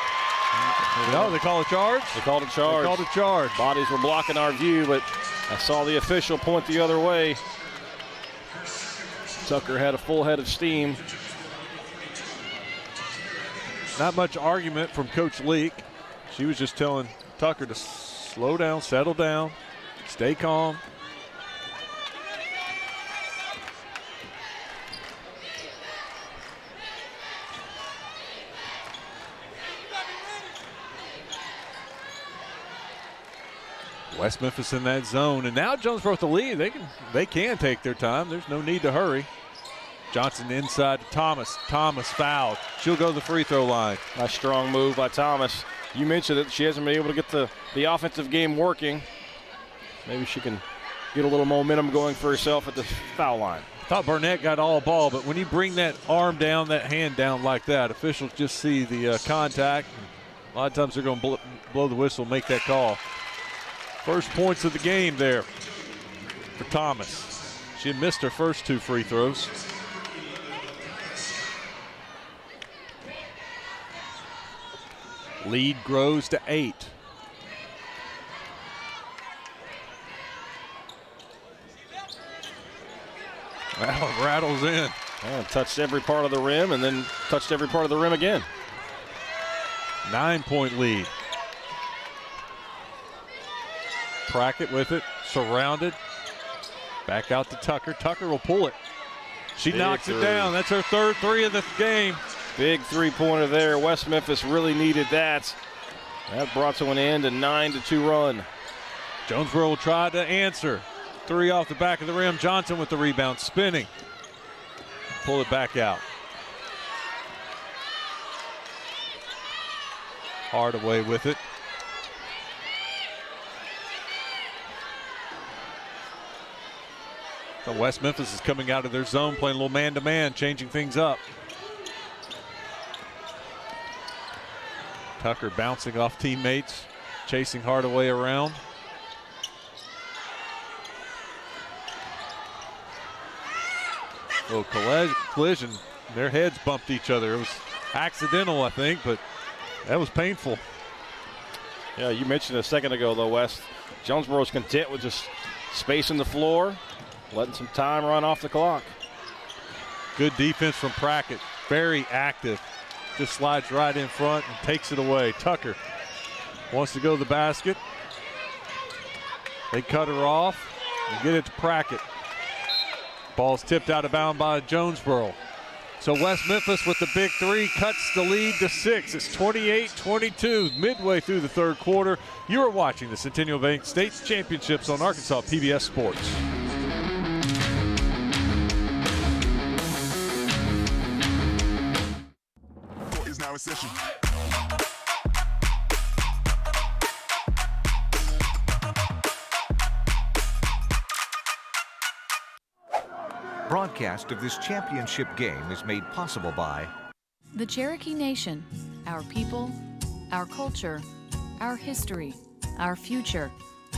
No, they call a charge? They called a charge. They called a charge. Bodies were blocking our view, but I saw the official point the other way. Tucker had a full head of steam. Not much argument from Coach Leak. She was just telling Tucker to slow down, settle down, stay calm. West Memphis in that zone, and now Jonesboro with the lead. They can take their time. There's no need to hurry. Johnson inside to Thomas. Thomas fouled. She'll go to the free throw line. Nice strong move by Thomas. You mentioned it. She hasn't been able to get the offensive game working. Maybe she can get a little momentum going for herself at the foul line. I thought Burnett got all ball, but when you bring that arm down, that hand down like that, officials just see the contact. A lot of times they're going to blow the whistle, make that call. First points of the game there for Thomas. She had missed her first 2 free throws. Lead grows to 8. Rattles in. Touched every part of the rim and then touched every part of the rim again. 9-point lead. Prackett with it, surrounded. Back out to Tucker. Tucker will pull it. She knocks it down. That's her third 3 of the game. Big three-pointer there. West Memphis really needed that. That brought to an end a 9-2 run. Jonesboro will try to answer. 3 off the back of the rim. Johnson with the rebound, spinning. Pull it back out. Hardaway with it. So West Memphis is coming out of their zone, playing a little man-to-man, changing things up. Tucker bouncing off teammates, chasing Hardaway around. Little collision. Their heads bumped each other. It was accidental, I think, but that was painful. Yeah, you mentioned a second ago, though, Wes. Jonesboro's content with just spacing the floor, letting some time run off the clock. Good defense from Prackett. Very active. Just slides right in front and takes it away. Tucker wants to go to the basket. They cut her off and get it to Prackett. Ball's tipped out of bounds by Jonesboro. So West Memphis with the big three cuts the lead to 6. It's 28-22 midway through the third quarter. You are watching the Centennial Bank States Championships on Arkansas PBS Sports. Is now in session. Broadcast of this championship game is made possible by the Cherokee Nation, our people, our culture, our history, our future.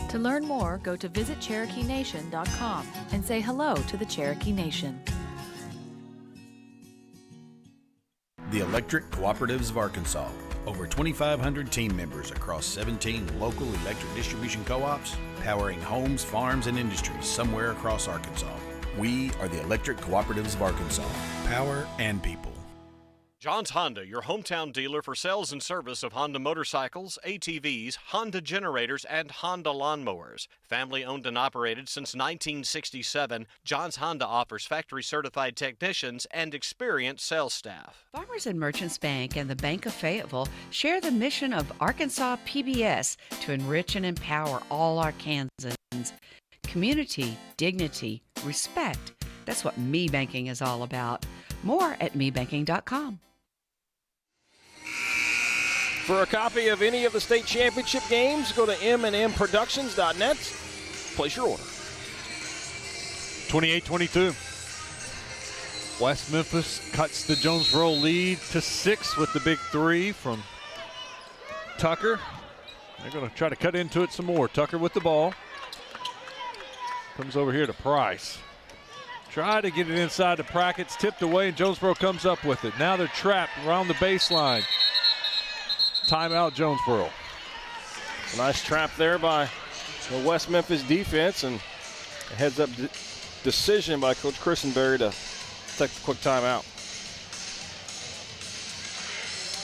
To learn more, go to visitcherokeenation.com and say hello to the Cherokee Nation. The Electric Cooperatives of Arkansas. Over 2,500 team members across 17 local electric distribution co-ops, powering homes, farms, and industries somewhere across Arkansas. We are the Electric Cooperatives of Arkansas. Power and people. John's Honda, your hometown dealer for sales and service of Honda motorcycles, ATVs, Honda generators, and Honda lawnmowers. Family owned and operated since 1967, John's Honda offers factory-certified technicians and experienced sales staff. Farmers and Merchants Bank and the Bank of Fayetteville share the mission of Arkansas PBS to enrich and empower all Arkansans. Community, dignity, respect. That's what Me Banking is all about. More at mebanking.com. For a copy of any of the state championship games, go to mnmproductions.net. Place your order. 28-22. West Memphis cuts the Jonesboro lead to 6 with the big three from Tucker. They're going to try to cut into it some more. Tucker with the ball. Comes over here to Price. Try to get it inside to Prackett. It's tipped away, and Jonesboro comes up with it. Now they're trapped around the baseline. Timeout, Jonesboro. A nice trap there by the West Memphis defense, and a heads-up decision by Coach Christenberry to take the quick timeout.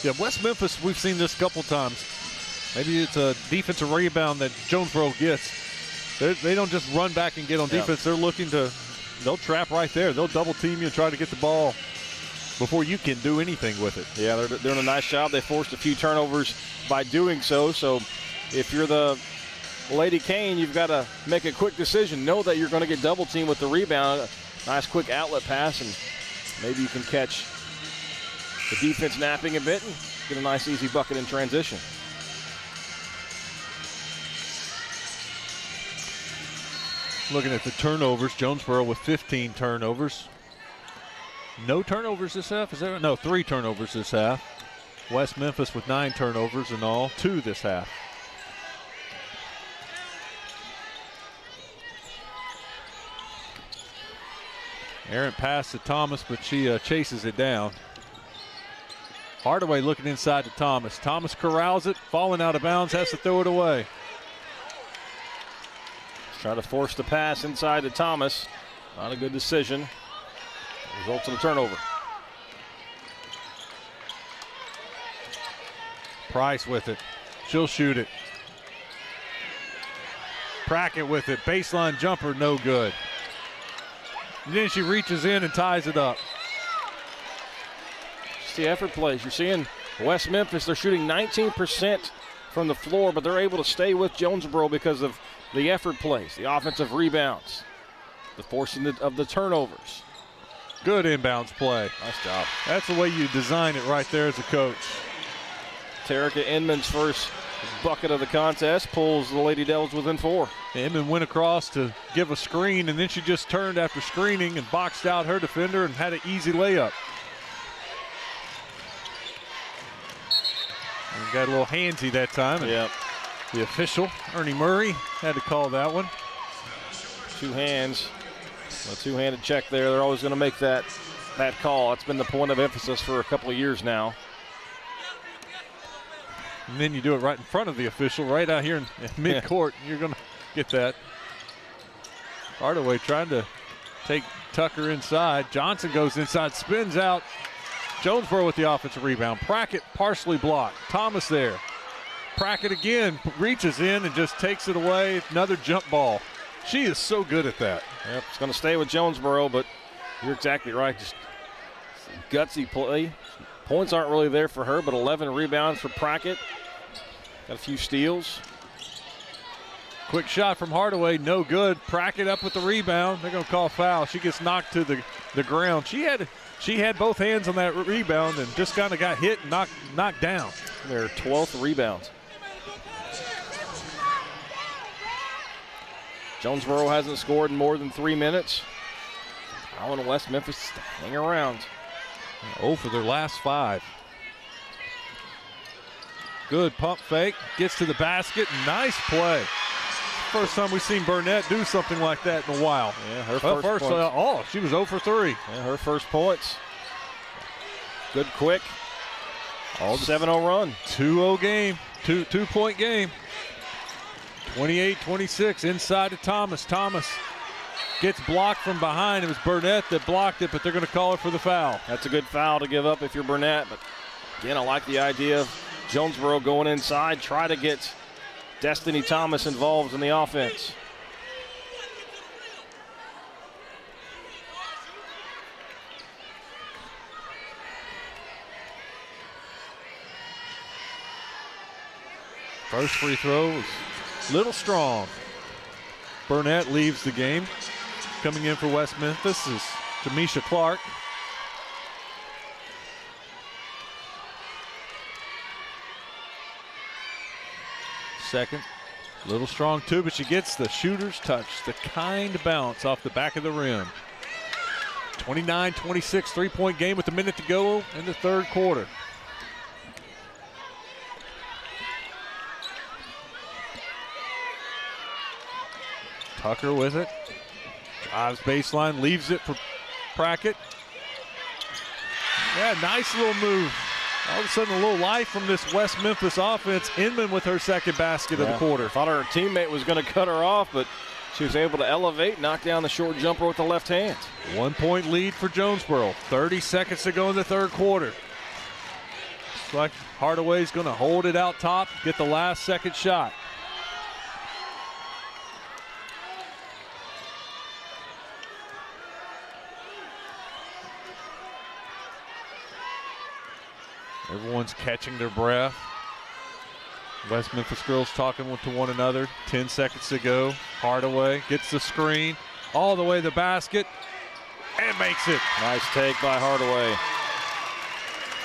Yeah, West Memphis, we've seen this a couple times. Maybe it's a defensive rebound that Jonesboro gets. They don't just run back and get on defense. They're looking to, they'll trap right there. They'll double team you and try to get the ball before you can do anything with it. Yeah, they're doing a nice job. They forced a few turnovers by doing so. So if you're the Lady Cane, you've got to make a quick decision. Know that you're going to get double teamed with the rebound. Nice quick outlet pass, and maybe you can catch the defense napping a bit and get a nice easy bucket in transition. Looking at the turnovers, Jonesboro with 15 turnovers. No turnovers this half, is there? No, 3 turnovers this half. West Memphis with 9 turnovers in all, 2 this half. Errant pass to Thomas, but she chases it down. Hardaway looking inside to Thomas. Thomas corrals it, falling out of bounds, has to throw it away. Try to force the pass inside to Thomas. Not a good decision. Results in a turnover. Price with it. She'll shoot it. Prackett with it. Baseline jumper, no good. And then she reaches in and ties it up. Just the effort plays. You're seeing West Memphis, they're shooting 19% from the floor, but they're able to stay with Jonesboro because of the effort plays, the offensive rebounds, the forcing of the turnovers. Good inbounds play. Nice job. That's the way you design it right there as a coach. Terica Inman's first bucket of the contest pulls the Lady Devils within 4. Inman went across to give a screen, and then she just turned after screening and boxed out her defender and had an easy layup. And got a little handsy that time. Yep. The official, Ernie Murray, had to call that one. Two hands. A two-handed check there. They're always going to make that call. That's been the point of emphasis for a couple of years now. And then you do it right in front of the official, right out here in mid-court. You're going to get that. Hardaway trying to take Tucker inside. Johnson goes inside, spins out. Jonesboro with the offensive rebound. Prackett partially blocked. Thomas there. Prackett again reaches in and just takes it away. Another jump ball. She is so good at that. Yep, it's going to stay with Jonesboro, but you're exactly right. Just gutsy play. Points aren't really there for her, but 11 rebounds for Prackett. Got a few steals. Quick shot from Hardaway, no good. Prackett up with the rebound. They're going to call foul. She gets knocked to the ground. She had both hands on that rebound and just kind of got hit and knocked down. Their 12th rebound. Jonesboro hasn't scored in more than 3 minutes. Allen and West Memphis hang around. 0 for their last 5. Good pump fake. Gets to the basket. Nice play. First time we've seen Burnett do something like that in a while. Yeah, her first points. She was 0 for 3. Yeah, her first points. Good quick. All 7-0 run. 2-0 game. Two-point game. 28-26 inside to Thomas. Thomas gets blocked from behind. It was Burnett that blocked it, but they're going to call it for the foul. That's a good foul to give up if you're Burnett. But again, I like the idea of Jonesboro going inside, try to get Destiny Thomas involved in the offense. First free throw was a little strong. Burnett leaves the game. Coming in for West Memphis is Clemesha Clark. Second, a little strong too, but she gets the shooter's touch, the kind bounce off the back of the rim. 29-26, three-point game with a minute to go in the third quarter. Tucker with it. Drives baseline, leaves it for Prackett. Yeah, nice little move. All of a sudden, a little life from this West Memphis offense. Inman with her second basket of the quarter. Thought her teammate was going to cut her off, but she was able to elevate, knock down the short jumper with the left hand. 1 point lead for Jonesboro. 30 seconds to go in the third quarter. Looks like Hardaway's going to hold it out top, get the last second shot. Everyone's catching their breath. West Memphis girls talking to one another. 10 seconds to go. Hardaway gets the screen all the way to the basket and makes it. Nice take by Hardaway.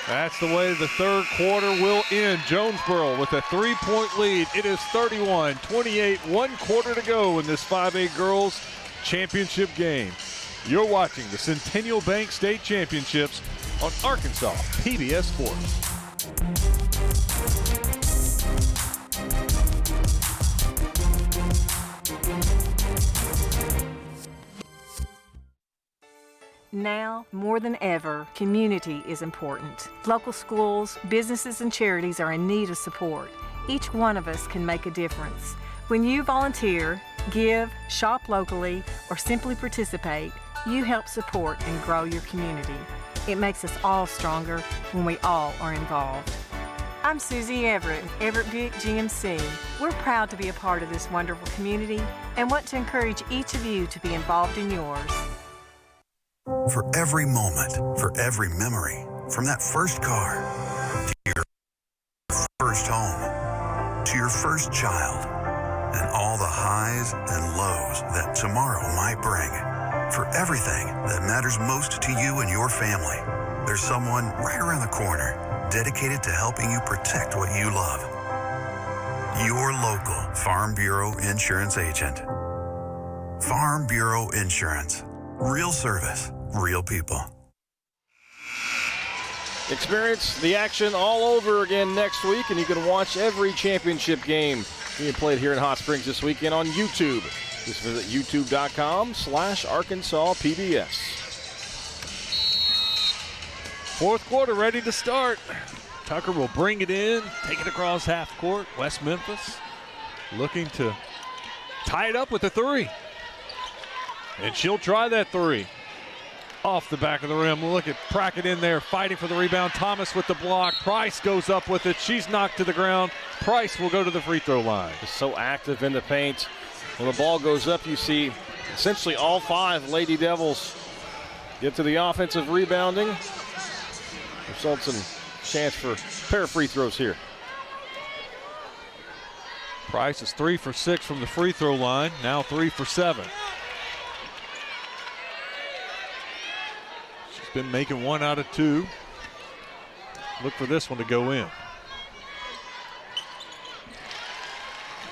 That's the way the third quarter will end. Jonesboro with a 3-point lead. It is 31-28, 1 quarter to go in this 5A girls championship game. You're watching the Centennial Bank State Championships on Arkansas PBS Sports. Now, more than ever, community is important. Local schools, businesses, and charities are in need of support. Each one of us can make a difference. When you volunteer, give, shop locally, or simply participate, you help support and grow your community. It makes us all stronger when we all are involved. I'm Susie Everett, Everett Buick GMC. We're proud to be a part of this wonderful community and want to encourage each of you to be involved in yours. For every moment, for every memory, from that first car to your first home, to your first child, and all the highs and lows that tomorrow might bring. For everything that matters most to you and your family, there's someone right around the corner dedicated to helping you protect what you love. your local Farm Bureau insurance agent. Farm Bureau Insurance. Real service, real people. Experience the action all over again next week, and you can watch every championship game being played here in Hot Springs this weekend on YouTube. Just visit youtube.com/ArkansasPBS. Fourth quarter ready to start. Tucker will bring it in, take it across half court. West Memphis looking to tie it up with a three. And she'll try that three. Off the back of the rim. Look at Prackett in there fighting for the rebound. Thomas with the block. Price goes up with it. She's knocked to the ground. Price will go to the free throw line. Just so active in the paint. When the ball goes up, you see essentially all 5 Lady Devils get to the offensive rebounding. Results in a chance for a pair of free throws here. Price is 3 for 6 from the free throw line. Now 3 for 7. Been making 1 out of 2. Look for this one to go in.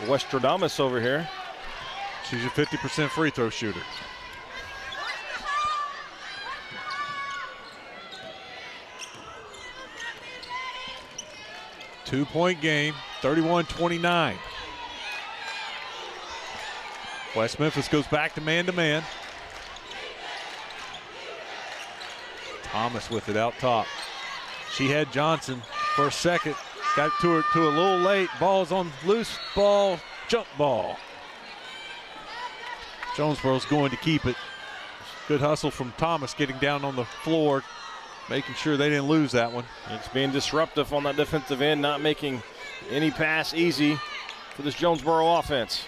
Westradamus over here. She's a 50% free throw shooter. Two-point game, 31-29. West Memphis goes back to man-to-man. Thomas with it out top. She had Johnson for a second. Got to her a little late. Ball's on loose ball, jump ball. Jonesboro's going to keep it. Good hustle from Thomas getting down on the floor, making sure they didn't lose that one. It's being disruptive on that defensive end, not making any pass easy for this Jonesboro offense.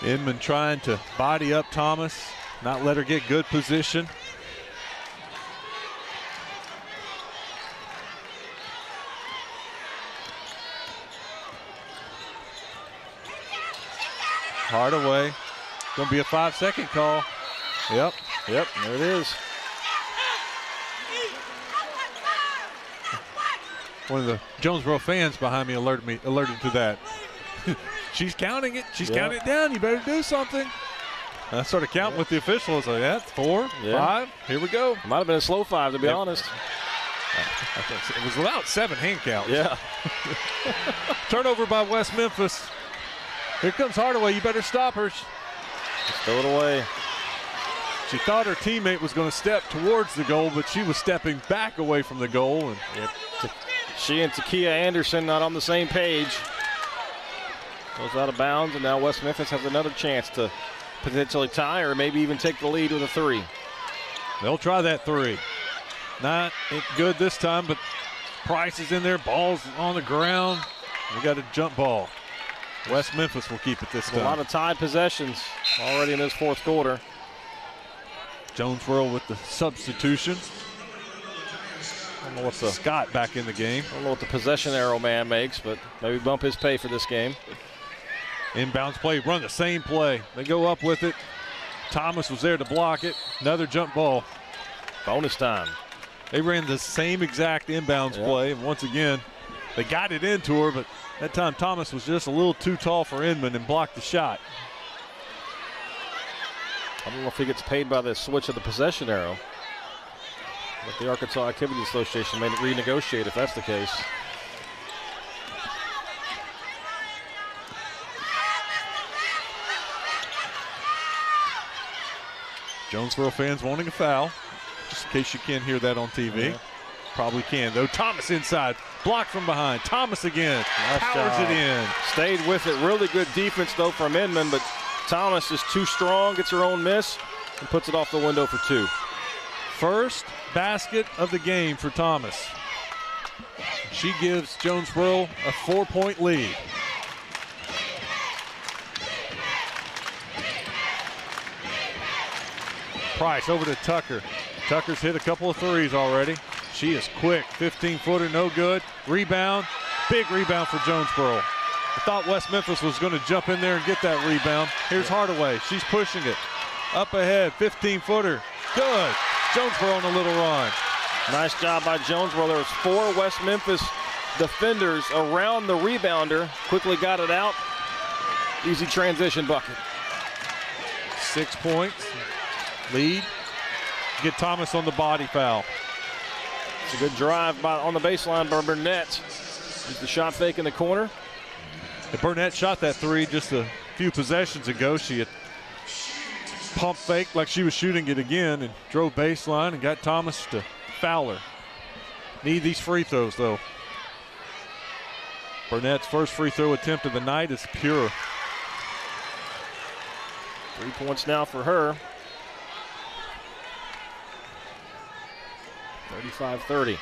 Inman trying to body up Thomas, not let her get good position. Hardaway. Going to be a 5-second call. Yep, there it is. One of the Jonesboro fans behind me alerted to that. She's counting it. She's counting it down. You better do something. I started counting with the official. I was like, that's 4, 5. Here we go. Might have been a slow 5, to be honest. It was without 7 hand counts. Yeah. Turnover by West Memphis. Here comes Hardaway. You better stop her. Just throw it away. She thought her teammate was going to step towards the goal, but she was stepping back away from the goal. And she and Takia Anderson not on the same page. Goes out of bounds, and now West Memphis has another chance to potentially tie or maybe even take the lead with a 3. They'll try that 3. Not good this time, but Price is in there. Ball's on the ground. We got a jump ball. West Memphis will keep it this time. A lot of tied possessions already in this fourth quarter. Jonesboro with the substitution. I don't know what the Scott back in the game. I don't know what the possession arrow man makes, but maybe bump his pay for this game. Inbounds play, run the same play. They go up with it. Thomas was there to block it. Another jump ball. Bonus time. They ran the same exact inbounds play, and once again, they got it into her, but that time Thomas was just a little too tall for Inman and blocked the shot. I don't know if he gets paid by the switch of the possession arrow, but the Arkansas Activity Association may renegotiate if that's the case. Jonesboro fans wanting a foul, just in case you can't hear that on TV. Yeah. Probably can, though. Thomas inside, blocked from behind. Thomas again, powers it in. Stayed with it. Really good defense, though, from Inman, but Thomas is too strong, gets her own miss, and puts it off the window for 2. First basket of the game for Thomas. She gives Jonesboro a 4-point lead. Price over to Tucker. Tucker's hit a couple of threes already. She is quick. 15-footer, no good. Rebound. Big rebound for Jonesboro. I thought West Memphis was going to jump in there and get that rebound. Here's Hardaway. She's pushing it. Up ahead. 15-footer. Good. Jonesboro on a little run. Nice job by Jonesboro. There was 4 West Memphis defenders around the rebounder. Quickly got it out. Easy transition bucket. 6 points. Lead. Get Thomas on the body foul. It's a good drive on the baseline by Burnett. He's the shot fake in the corner. And Burnett shot that three just a few possessions ago. She had pump fake like she was shooting it again and drove baseline and got Thomas to foul her. Need these free throws, though. Burnett's first free throw attempt of the night is pure. 3 points now for her. 35-30.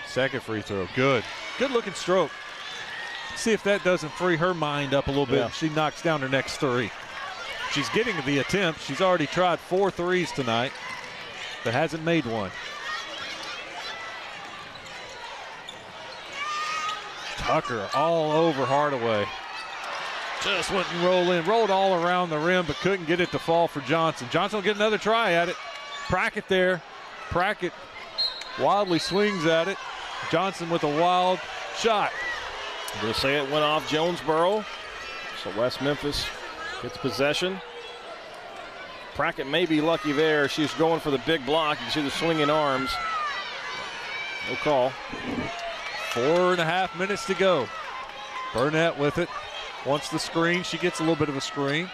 Second free throw, good. Good looking stroke. See if that doesn't free her mind up a little bit. Yeah. She knocks down her next three. She's getting the attempt. She's already tried 4 threes tonight, but hasn't made one. Tucker all over Hardaway. Just went and rolled all around the rim, but couldn't get it to fall for Johnson. Johnson will get another try at it. Prackett there. Prackett wildly swings at it. Johnson with a wild shot. They'll say it went off Jonesboro. So West Memphis gets possession. Prackett may be lucky there. She's going for the big block. You can see the swinging arms. No call. 4.5 minutes to go. Burnett with it. Wants the screen. She gets a little bit of a screen.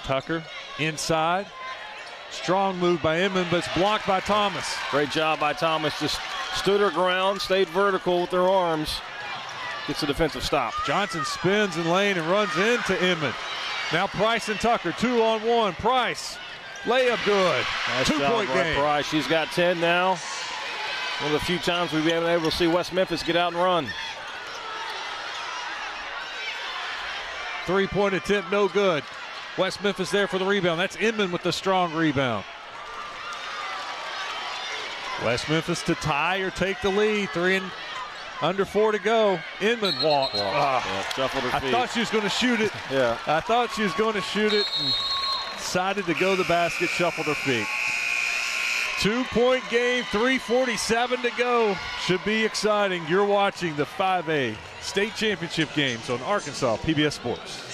Tucker inside. Strong move by Inman, but it's blocked by Thomas. Great job by Thomas. Just stood her ground, stayed vertical with her arms. Gets a defensive stop. Johnson spins in lane and runs into Inman. Now Price and Tucker, 2-on-1. Price, layup good. Nice 2-point job by game. Price. She's got 10 now. One of the few times we've been able to see West Memphis get out and run. 3-point attempt, no good. West Memphis there for the rebound. That's Inman with the strong rebound. West Memphis to tie or take the lead. Under 4 to go. Inman walks. Shuffled her feet. I thought she was going to shoot it. Yeah. I thought she was going to shoot it and decided to go to the basket, shuffled her feet. 2-point game, 3:47 to go. Should be exciting. You're watching the 5A state championship games on Arkansas PBS Sports.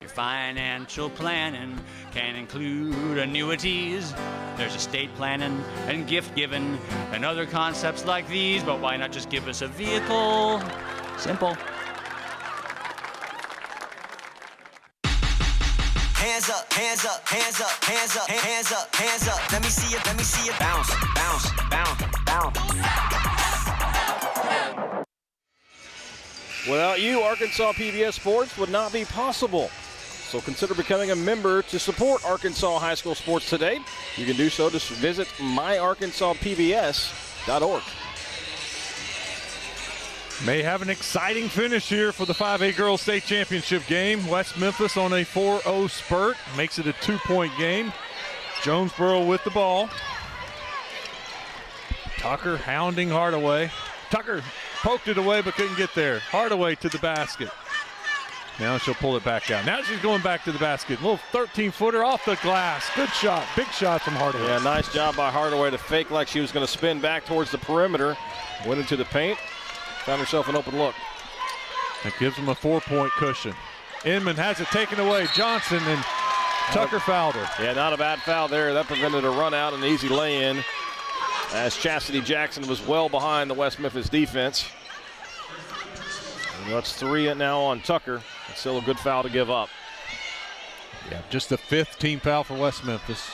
Financial planning can include annuities. There's estate planning and gift giving and other concepts like these, but why not just give us a vehicle? Simple. Hands up, hands up, hands up, hands up, hands up, hands up. Let me see it bounce, bounce, bounce, bounce. Without you, Arkansas PBS Sports would not be possible. So consider becoming a member to support Arkansas high school sports today. You can do so. Just visit myarkansaspbs.org. May have an exciting finish here for the 5A Girls State Championship game. West Memphis on a 4-0 spurt. Makes it a 2-point game. Jonesboro with the ball. Tucker hounding Hardaway. Tucker poked it away but couldn't get there. Hardaway to the basket. Now she'll pull it back out. Now she's going back to the basket. Little 13-footer off the glass. Good shot. Big shot from Hardaway. Yeah, nice job by Hardaway to fake like she was going to spin back towards the perimeter. Went into the paint. Found herself an open look. That gives them a 4-point cushion. Inman has it taken away. Johnson and Tucker fouled her. Yeah, not a bad foul there. That prevented a run out and an easy lay-in as Chastity Jackson was well behind the West Memphis defense. And that's 3 now on Tucker. It's still a good foul to give up. Yeah, just the 5th team foul for West Memphis.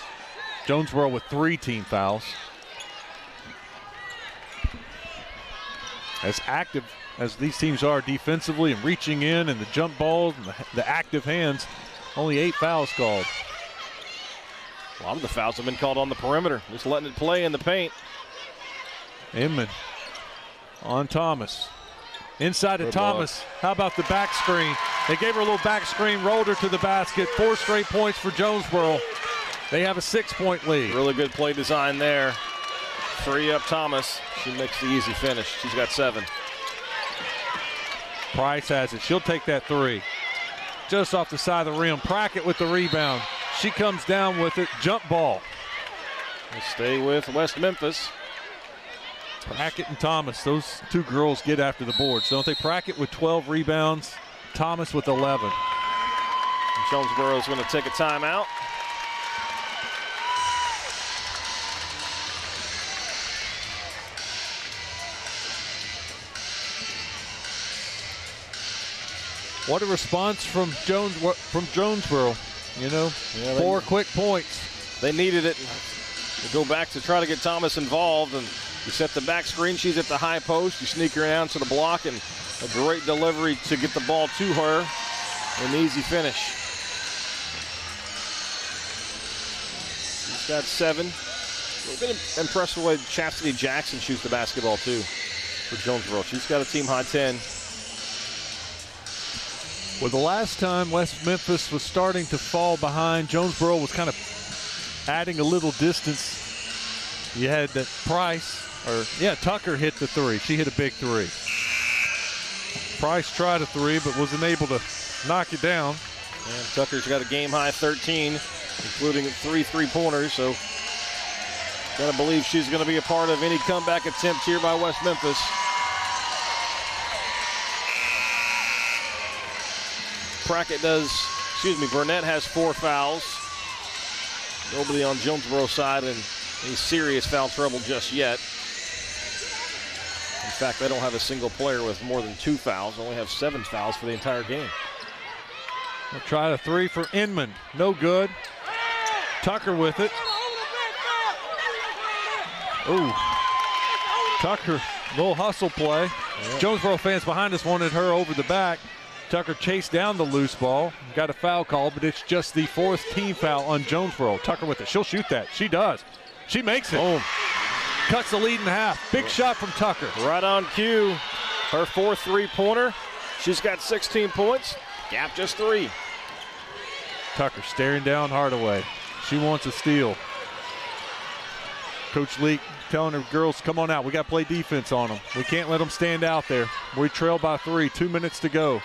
Jonesboro with 3 team fouls. As active as these teams are defensively and reaching in and the jump balls and the active hands, only 8 fouls called. A lot of the fouls have been called on the perimeter, just letting it play in the paint. Inman on Thomas. Inside to Thomas. How about the back screen? They gave her a little back screen, rolled her to the basket. 4 straight points for Jonesboro. They have a 6-point lead. Really good play design there. Free up Thomas. She makes the easy finish. She's got 7. Price has it. She'll take that 3. Just off the side of the rim. Prackett with the rebound. She comes down with it. Jump ball. We'll stay with West Memphis. Prackett and Thomas, those 2 girls get after the boards, don't they? Prackett with 12 rebounds, Thomas with 11. Jonesboro is going to take a timeout. What a response from Jonesboro. You know, 4 quick points. They needed it. They go back to try to get Thomas involved, and you set the back screen. She's at the high post. You sneak her down to the block, and a great delivery to get the ball to her. An easy finish. She's got 7. A little bit impressed with the way Chastity Jackson shoots the basketball, too, for Jonesboro. She's got a team-high 10. Well, the last time West Memphis was starting to fall behind, Jonesboro was kind of adding a little distance. You had that Tucker hit the 3. She hit a big 3. Price tried a 3, but wasn't able to knock it down. And Tucker's got a game-high 13, including 3 3-pointers, so got to believe she's going to be a part of any comeback attempt here by West Memphis. Burnett has 4 fouls. Nobody on Jonesboro's side in any serious foul trouble just yet. In fact, they don't have a single player with more than 2 fouls. They only have 7 fouls for the entire game. We'll try a 3 for Inman. No good. Tucker with it. Ooh. Tucker, little hustle play. Yep. Jonesboro fans behind us wanted her over the back. Tucker chased down the loose ball, got a foul call, but it's just the 4th team foul on Jonesboro. Tucker with it. She'll shoot that. She does. She makes it. Boom. Cuts the lead in half. Big shot from Tucker. Right on cue. Her 4th 3-pointer. She's got 16 points. Gap just 3. Tucker staring down Hardaway. She wants a steal. Coach Leak telling her girls, come on out. We got to play defense on them. We can't let them stand out there. We trail by 3. 2 minutes to go.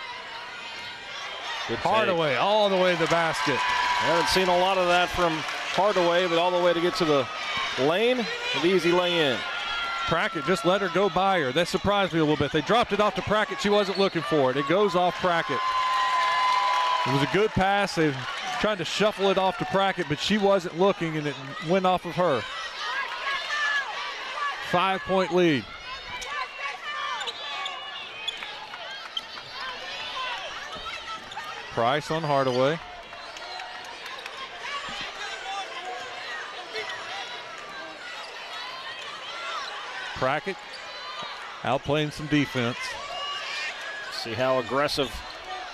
Hardaway all the way to the basket. I haven't seen a lot of that from Hardaway, but all the way to get to the lane, an easy lay-in. Prackett just let her go by her. That surprised me a little bit. They dropped it off to Prackett. She wasn't looking for it. It goes off Prackett. It was a good pass. They tried to shuffle it off to Prackett, but she wasn't looking, and it went off of her. 5-point lead. Price on Hardaway. Prackett outplaying some defense. See how aggressive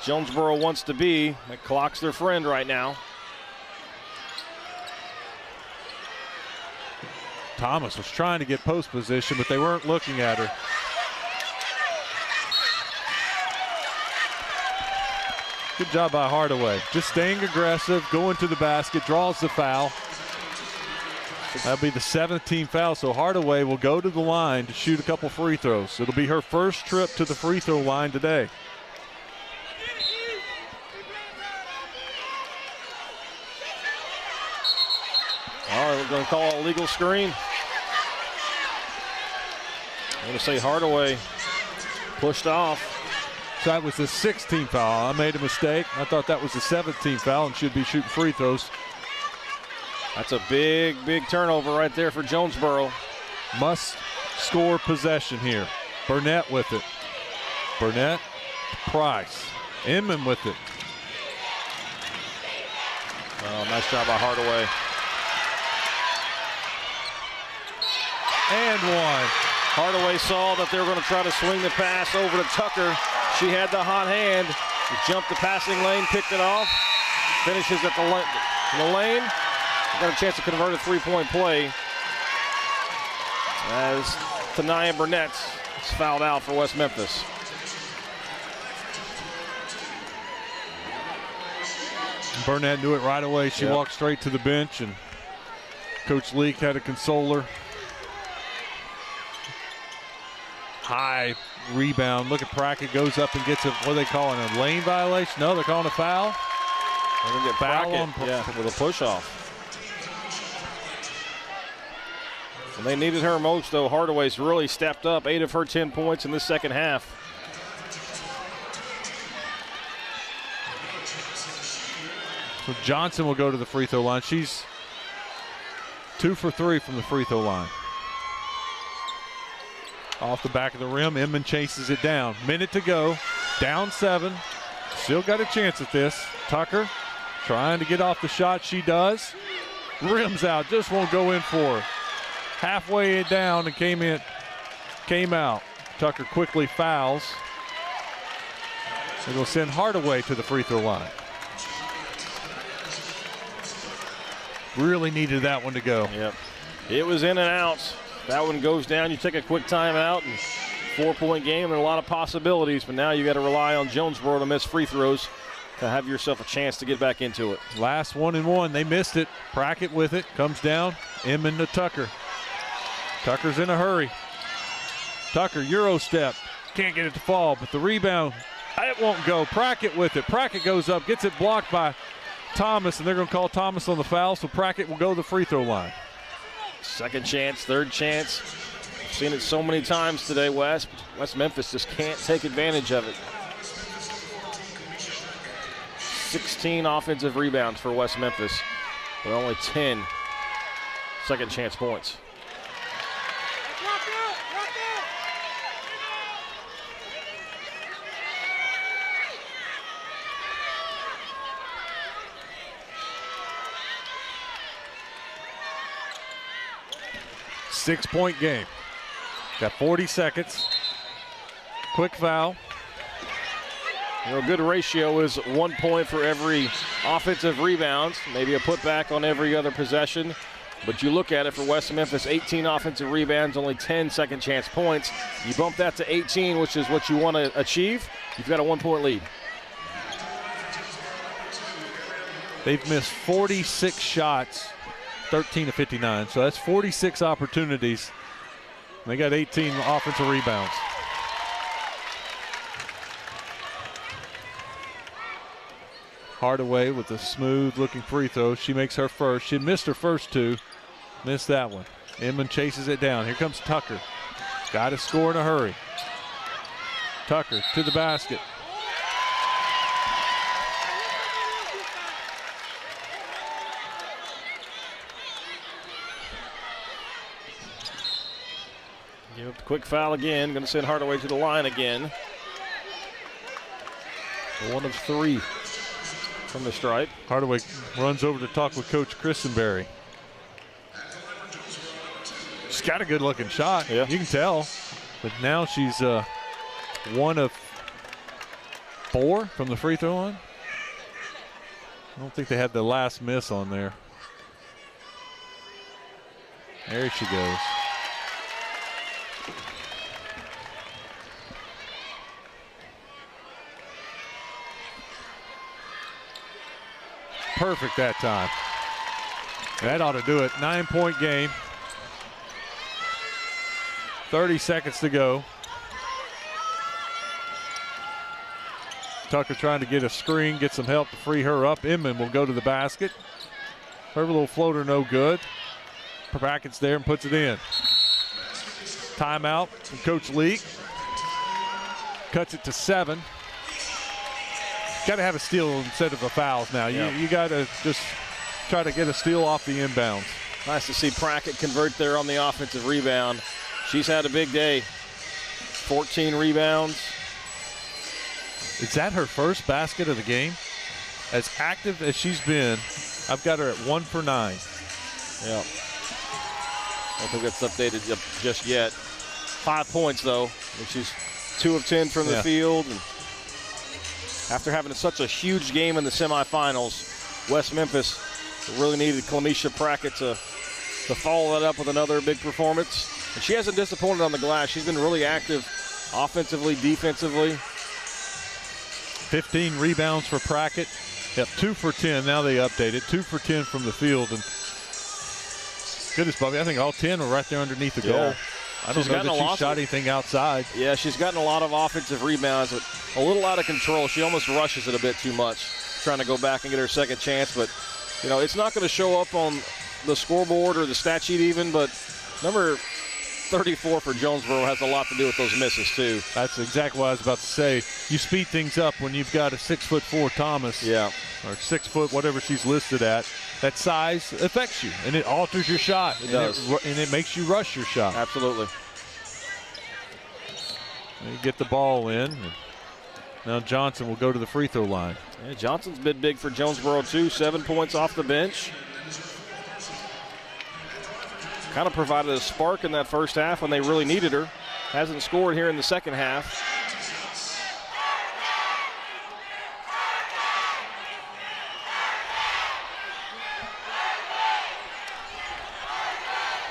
Jonesboro wants to be. That clock's their friend right now. Thomas was trying to get post position, but they weren't looking at her. Good job by Hardaway. Just staying aggressive, going to the basket, draws the foul. That'll be the 7th team foul, so Hardaway will go to the line to shoot a couple free throws. It'll be her first trip to the free throw line today. All right, we're going to call a legal screen. I'm going to say Hardaway pushed off. So that was the 16th foul. I made a mistake. I thought that was the 17th foul and should be shooting free throws. That's a big, big turnover right there for Jonesboro. Must score possession here. Burnett with it. Burnett, Price. Inman with it. Oh, nice job by Hardaway. And one. Hardaway saw that they were going to try to swing the pass over to Tucker. She had the hot hand. She jumped the passing lane, picked it off, finishes at the lane. Got a chance to convert a three-point play as Tanaya Burnett is fouled out for West Memphis. Burnett knew it right away. She walked straight to the bench, and Coach Leak had to console her. High rebound. Look at Prackett, goes up and gets what are they calling a lane violation? No, they're calling a foul. They're going to get Prackett with a push-off. And they needed her most, though. Hardaway's really stepped up. 8 of her 10 points in the second half. So Johnson will go to the free throw line. She's 2 for 3 from the free throw line. Off the back of the rim, Inman chases it down. Minute to go, down 7. Still got a chance at this. Tucker trying to get off the shot. She does. Rims out, just won't go in for her. Halfway down and came out. Tucker quickly fouls. It'll send Hardaway to the free throw line. Really needed that one to go. Yep. It was in and out. That one goes down. You take a quick timeout and 4-point game. There are a lot of possibilities, but now you got to rely on Jonesboro to miss free throws to have yourself a chance to get back into it. Last 1 and 1. They missed it. Prackett with it. Comes down. Inman to Tucker. Tucker's in a hurry. Tucker, Euro step. Can't get it to fall, but the rebound, it won't go. Prackett with it. Prackett goes up, gets it blocked by Thomas, and they're going to call Thomas on the foul, so Prackett will go to the free throw line. Second chance, third chance. We've seen it so many times today, West. West Memphis just can't take advantage of it. 16 offensive rebounds for West Memphis, but only 10 second chance points. Six-point game. Got 40 seconds. Quick foul. You know, a good ratio is 1 point for every offensive rebound, maybe a putback on every other possession. But you look at it for West Memphis, 18 offensive rebounds, only 10 second chance points. You bump that to 18, which is what you want to achieve. You've got a 1-point lead. They've missed 46 shots, 13 of 59. So that's 46 opportunities. They got 18 offensive rebounds. Hardaway with a smooth-looking free throw. She makes her first. She missed her first 2. Missed that one. Inman chases it down. Here comes Tucker. Got to score in a hurry. Tucker to the basket. Give up the quick foul again. Going to send Hardaway to the line again. 1 of 3 from the stripe. Hardaway runs over to talk with Coach Christenberry. She's got a good-looking shot. Yeah. You can tell. But now she's 1 of 4 from the free throw line. I don't think they had the last miss on there. There she goes. Perfect that time. That ought to do it. 9-point game. 30 seconds to go. Tucker trying to get a screen, get some help to free her up. Inman will go to the basket. Her little floater no good. Prackett's there and puts it in. Timeout from Coach Leak. Cuts it to 7. Got to have a steal instead of the fouls now. You got to just try to get a steal off the inbounds. Nice to see Prackett convert there on the offensive rebound. She's had a big day. 14 rebounds. Is that her first basket of the game? As active as she's been, I've got her at 1 for 9. Yeah. I don't think that's updated just yet. 5 points, though. She's 2 of 10 from the field. And after having such a huge game in the semifinals, West Memphis really needed Clemesha Prackett to follow that up with another big performance. And she hasn't disappointed on the glass. She's been really active offensively, defensively. 15 rebounds for Prackett. Yep, 2 for 10. Now they updated 2 for 10 from the field. And goodness, Bobby, I think all 10 were right there underneath the goal. I don't know that she shot anything outside. Yeah, she's gotten a lot of offensive rebounds, but a little out of control. She almost rushes it a bit too much, trying to go back and get her second chance. But, you know, it's not going to show up on the scoreboard or the stat sheet even, but number 34 for Jonesboro has a lot to do with those misses, too. That's exactly what I was about to say. You speed things up when you've got a 6'4" Thomas. Yeah. Or 6 foot, whatever she's listed at. That size affects you, and it alters your shot. It does. And it makes you rush your shot. Absolutely. You get the ball in. Now Johnson will go to the free throw line. Yeah, Johnson's been big for Jonesboro, too. 7 points off the bench. Kind of provided a spark in that first half when they really needed her. Hasn't scored here in the second half.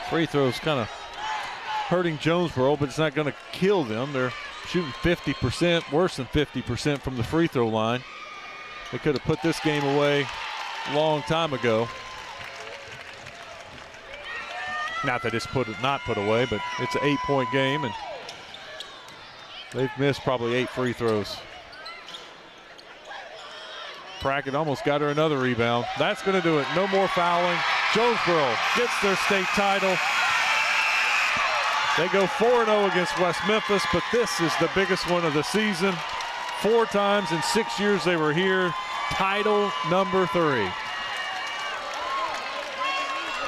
Free throws kind of hurting Jonesboro, but it's not going to kill them. They're shooting 50%, worse than 50% from the free throw line. They could have put this game away a long time ago. Not that it's not put away, but it's an 8-point game, and they've missed probably 8 free throws. Prackett almost got her another rebound. That's going to do it. No more fouling. Jonesboro gets their state title. They go 4-0 against West Memphis, but this is the biggest one of the season. 4 times in 6 years they were here. Title number 3.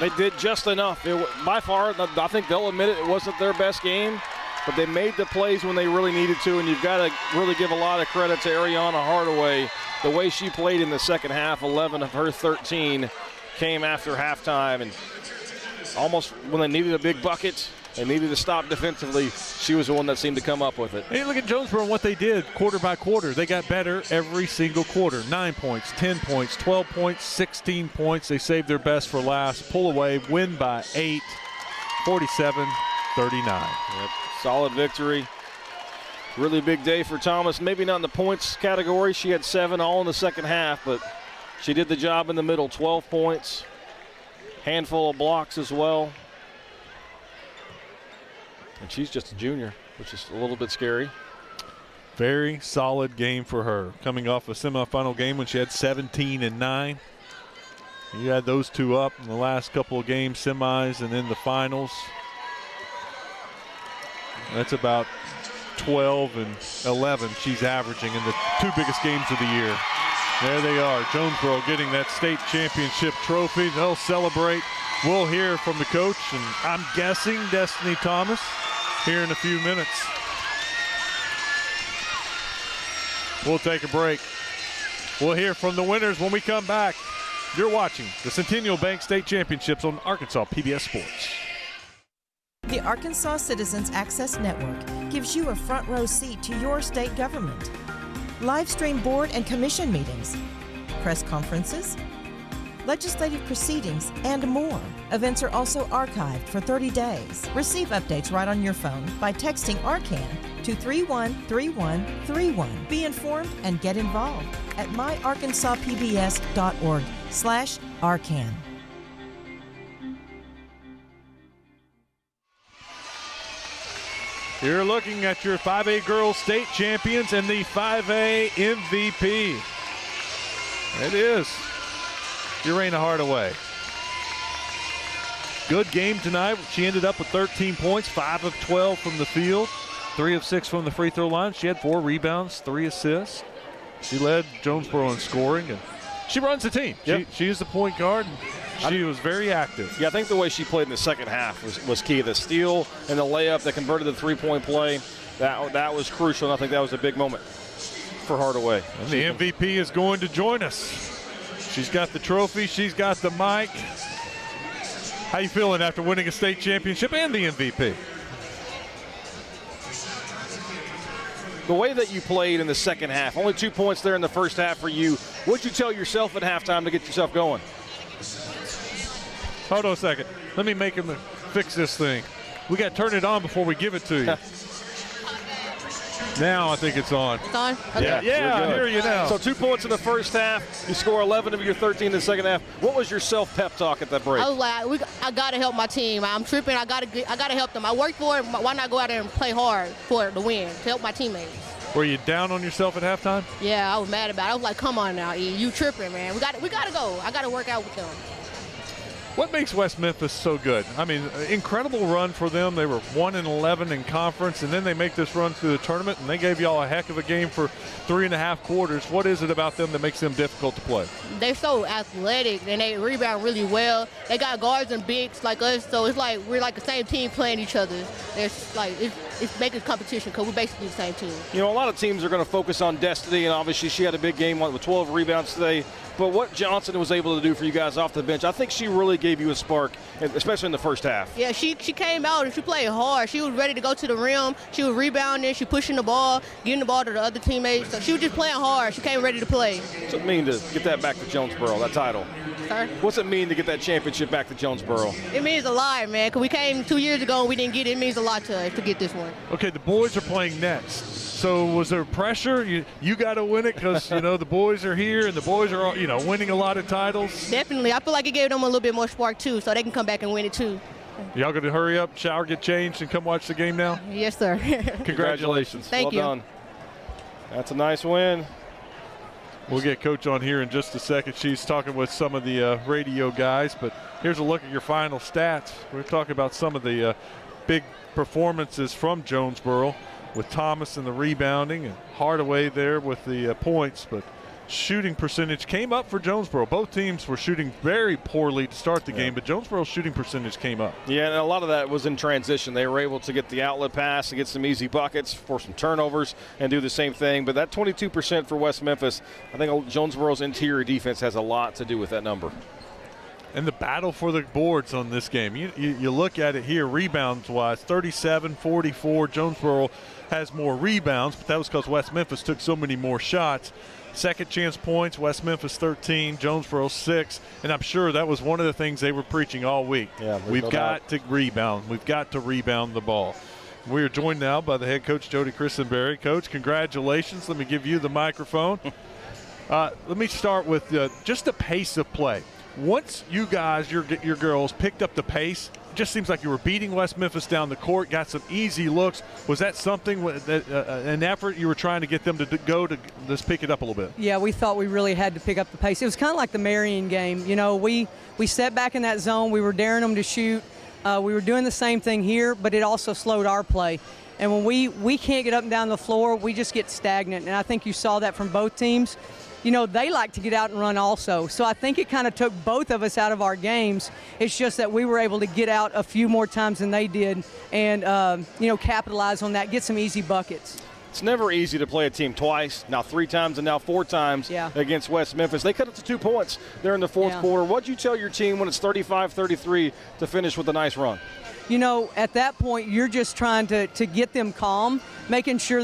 They did just enough. By far, I think they'll admit it wasn't their best game, but they made the plays when they really needed to, and you've got to really give a lot of credit to Ariana Hardaway. The way she played in the second half, 11 of her 13 came after halftime, and almost when they needed a big bucket, they needed to stop defensively, she was the one that seemed to come up with it. Hey, look at Jonesboro and what they did quarter by quarter. They got better every single quarter. 9 points, 10 points, 12 points, 16 points. They saved their best for last. Pull away, win by 8, 47-39. Yep. Solid victory. Really big day for Thomas. Maybe not in the points category. She had 7 all in the second half, but she did the job in the middle. 12 points, handful of blocks as well. And she's just a junior, which is a little bit scary. Very solid game for her. Coming off a semifinal game when she had 17 and 9. You had those 2 up in the last couple of games, semis and then the finals. That's about 12 and 11 she's averaging in the 2 biggest games of the year. There they are, Jonesboro getting that state championship trophy. They'll celebrate. We'll hear from the coach, and I'm guessing Destiny Thomas, here in a few minutes. We'll take a break. We'll hear from the winners when we come back. You're watching the Centennial Bank State Championships on Arkansas PBS Sports. The Arkansas Citizens Access Network gives you a front row seat to your state government. Live stream board and commission meetings, press conferences, legislative proceedings, and more. Events are also archived for 30 days. Receive updates right on your phone by texting ARCAN to 313131. Be informed and get involved at myarkansaspbs.org/ARCAN. You're looking at your 5A girls state champions and the 5A MVP. It is Urena Hardaway. Good game tonight. She ended up with 13 points, 5 of 12 from the field, 3 of 6 from the free throw line. She had 4 rebounds, 3 assists. She led Jonesboro in scoring, and she runs the team. Yep. She is the point guard, and she was very active. Yeah, I think the way she played in the second half was key. The steal and the layup that converted the three-point play, that was crucial, and I think that was a big moment for Hardaway. And the MVP is going to join us. She's got the trophy. She's got the mic. How you feeling after winning a state championship and the MVP? The way that you played in the second half, only 2 points there in the first half for you. What'd you tell yourself at halftime to get yourself going? Hold on a second. Let me make him fix this thing. We got to turn it on before we give it to you. Now I think it's on. It's on? Okay. Yeah, I hear you now. So 2 points in the first half. You score 11 of your 13 in the second half. What was your self-pep talk at that break? I was like, I got to help my team. I'm tripping. I got to help them. I worked for it. Why not go out there and play hard for the win to help my teammates? Were you down on yourself at halftime? Yeah, I was mad about it. I was like, come on now, E. You tripping, man. We got to go. I got to work out with them. What makes West Memphis so good? I mean, incredible run for them. They were 1-11 in conference, and then they make this run through the tournament, and they gave y'all a heck of a game for 3.5 quarters. What is it about them that makes them difficult to play? They're so athletic, and they rebound really well. They got guards and bigs like us, so it's like we're like the same team playing each other. It's making competition because we're basically the same team. You know, a lot of teams are going to focus on Destiny, and obviously she had a big game with 12 rebounds today. But what Johnson was able to do for you guys off the bench, I think she really gave you a spark, especially in the first half. Yeah, she came out and she played hard. She was ready to go to the rim. She was rebounding. She pushing the ball, getting the ball to the other teammates. So she was just playing hard. She came ready to play. What's it mean to get that back to Jonesboro, that title? Sorry? What's it mean to get that championship back to Jonesboro? It means a lot, man, because we came 2 years ago and we didn't get it. It means a lot to us to get this one. Okay, the boys are playing next. So was there pressure? You got to win it because, the boys are here and the boys are, winning a lot of titles? Definitely. I feel like it gave them a little bit more spark, too, so they can come back and win it, too. Y'all going to hurry up, shower, get changed, and come watch the game now? Yes, sir. Congratulations. Thank you. Well done. That's a nice win. We'll get Coach on here in just a second. She's talking with some of the radio guys, but here's a look at your final stats. We're talking about some of the big performances from Jonesboro, with Thomas in the rebounding and Hardaway there with the points, but shooting percentage came up for Jonesboro. Both teams were shooting very poorly to start the game, but Jonesboro's shooting percentage came up. Yeah, and a lot of that was in transition. They were able to get the outlet pass and get some easy buckets, force some turnovers, and do the same thing. But that 22% for West Memphis, I think Jonesboro's interior defense has a lot to do with that number. And the battle for the boards on this game. You look at it here, rebounds-wise, 37-44. Jonesboro has more rebounds, but that was because West Memphis took so many more shots. Second chance points, West Memphis 13, Jonesboro 6, and I'm sure that was one of the things they were preaching all week. Yeah, we've got to rebound. We've got to rebound the ball. We are joined now by the head coach, Jody Christenberry. Coach, congratulations. Let me give you the microphone. Let me start with just the pace of play. Once you guys, your girls, picked up the pace, it just seems like you were beating West Memphis down the court, got some easy looks. Was that something, an effort you were trying to get them to go to just pick it up a little bit? Yeah, we thought we really had to pick up the pace. It was kind of like the Marion game. We sat back in that zone. We were daring them to shoot. We were doing the same thing here, but it also slowed our play. And when we can't get up and down the floor, we just get stagnant. And I think you saw that from both teams. They like to get out and run also. So I think it kind of took both of us out of our games. It's just that we were able to get out a few more times than they did and, capitalize on that, get some easy buckets. It's never easy to play a team twice, now 3 times and now 4 times against West Memphis. They cut it to 2 points there in the fourth quarter. What'd you tell your team when it's 35-33 to finish with a nice run? At that point, you're just trying to get them calm, making sure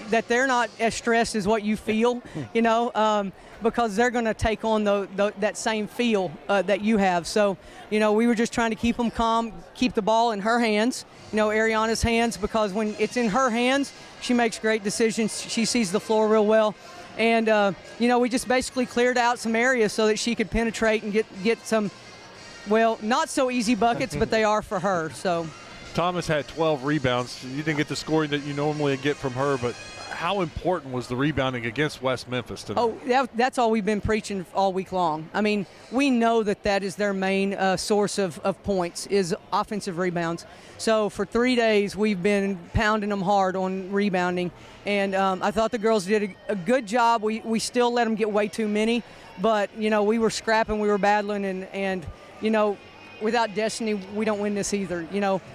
that they're not as stressed as what you feel, because they're going to take on that same feel that you have. So, we were just trying to keep them calm, keep the ball in her hands, Ariana's hands, because when it's in her hands, she makes great decisions. She sees the floor real well. And, we just basically cleared out some areas so that she could penetrate and get some, not so easy buckets, but they are for her. So Thomas had 12 rebounds. You didn't get the scoring that you normally get from her, but how important was the rebounding against West Memphis tonight? Oh, that's all we've been preaching all week long. I mean, we know that is their main source of points is offensive rebounds. So for 3 days, we've been pounding them hard on rebounding. And I thought the girls did a good job. We still let them get way too many. But, we were scrapping, we were battling, and without Destiny, we don't win this either,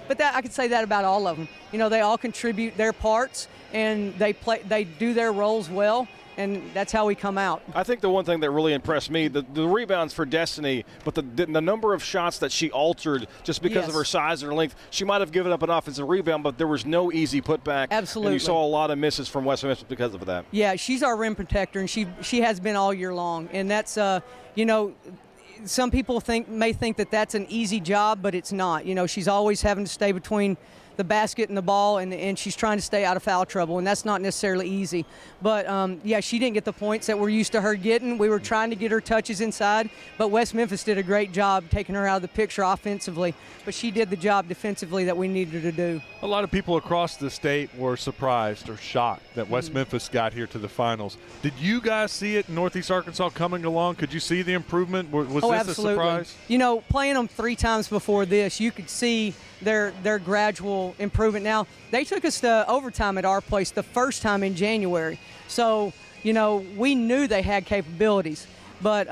But I could say that about all of them. They all contribute their parts, and they do their roles well. and that's how we come out. I think the one thing that really impressed me, the rebounds for Destiny, but the number of shots that she altered just because of her size and her length. She might have given up an offensive rebound, but there was no easy putback. Absolutely. And you saw a lot of misses from West Memphis because of that. Yeah, she's our rim protector, and she has been all year long. And that's, you know, some people may think that that's an easy job, but it's not. You know, she's always having to stay between the basket and the ball, and she's trying to stay out of foul trouble, and that's not necessarily easy. But, yeah, she didn't get the points that we're used to her getting. We were trying to get her touches inside, but West Memphis did a great job taking her out of the picture offensively, but she did the job defensively that we needed her to do. A lot of people across the state were surprised or shocked that West Memphis got here to the finals. Did you guys see it in Northeast Arkansas coming along? Could you see the improvement? Was this absolutely. a surprise? You know, playing them 3 times before this, you could see their gradual improvement. Now, they took us to overtime at our place the first time in January. So, you know, we knew they had capabilities. But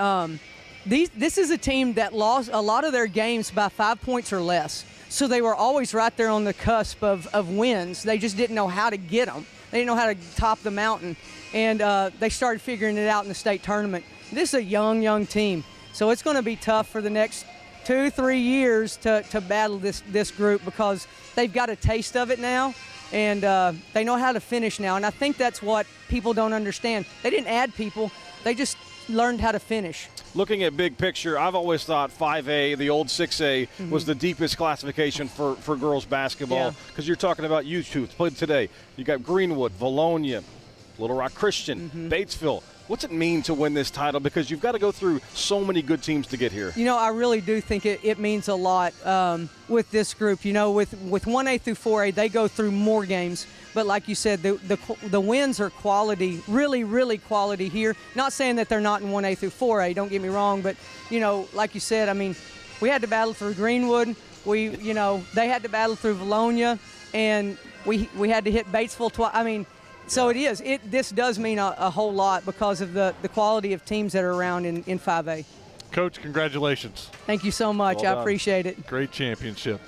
this is a team that lost a lot of their games by 5 points or less. So they were always right there on the cusp of wins. They just didn't know how to get them. They didn't know how to top the mountain. And they started figuring it out in the state tournament. This is a young team. So it's going to be tough for the next 2-3 years to battle this group, because they've got a taste of it now, and they know how to finish now. And I think that's what people don't understand. They didn't add people. They just learned how to finish. Looking at big picture, I've always thought 5A, the old 6A, was the deepest classification for girls basketball, because you're talking about youth played today. You got Greenwood, Valonia, Little Rock Christian, Batesville. What's it mean to win this title? Because you've got to go through so many good teams to get here. You know, I really do think it means a lot with this group. You know, with 1A through 4A, they go through more games. But like you said, the wins are quality, really quality here. Not saying that they're not in 1A through 4A, don't get me wrong. But, you know, like you said, I mean, we had to battle through Greenwood. They had to battle through Valonia. And we had to hit Batesville twice. I mean, so it is. This does mean a whole lot because of the quality of teams that are around in 5A. Coach, congratulations. Thank you so much. Well done. I appreciate it. Great championship.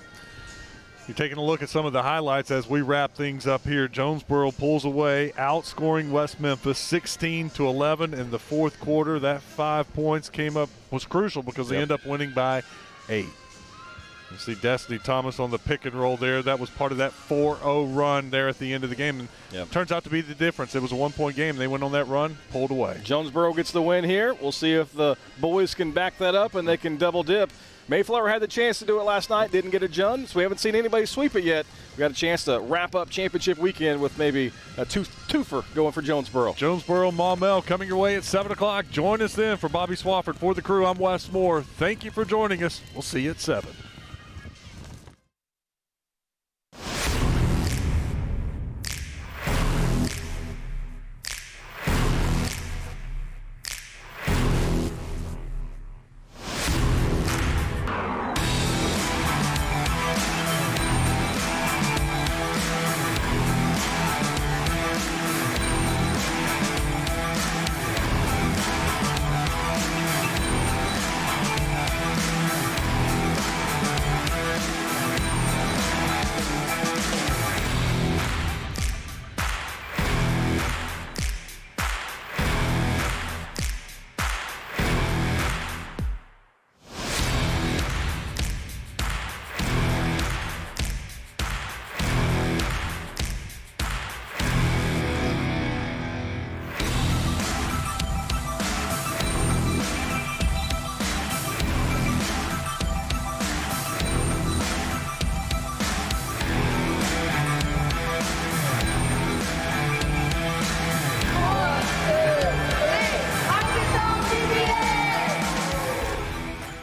You're taking a look at some of the highlights as we wrap things up here. Jonesboro pulls away, outscoring West Memphis 16-11 in the fourth quarter. That 5 points was crucial because they end up winning by 8. You see Destiny Thomas on the pick and roll there. That was part of that 4-0 run there at the end of the game. And turns out to be the difference. It was a 1-point game. They went on that run, pulled away. Jonesboro gets the win here. We'll see if the boys can back that up and they can double dip. Mayflower had the chance to do it last night, didn't get it done, so we haven't seen anybody sweep it yet. We got a chance to wrap up championship weekend with maybe a twofer going for Jonesboro. Jonesboro Maumelle coming your way at 7 o'clock. Join us then for Bobby Swafford. For the crew, I'm Wes Moore. Thank you for joining us. We'll see you at 7.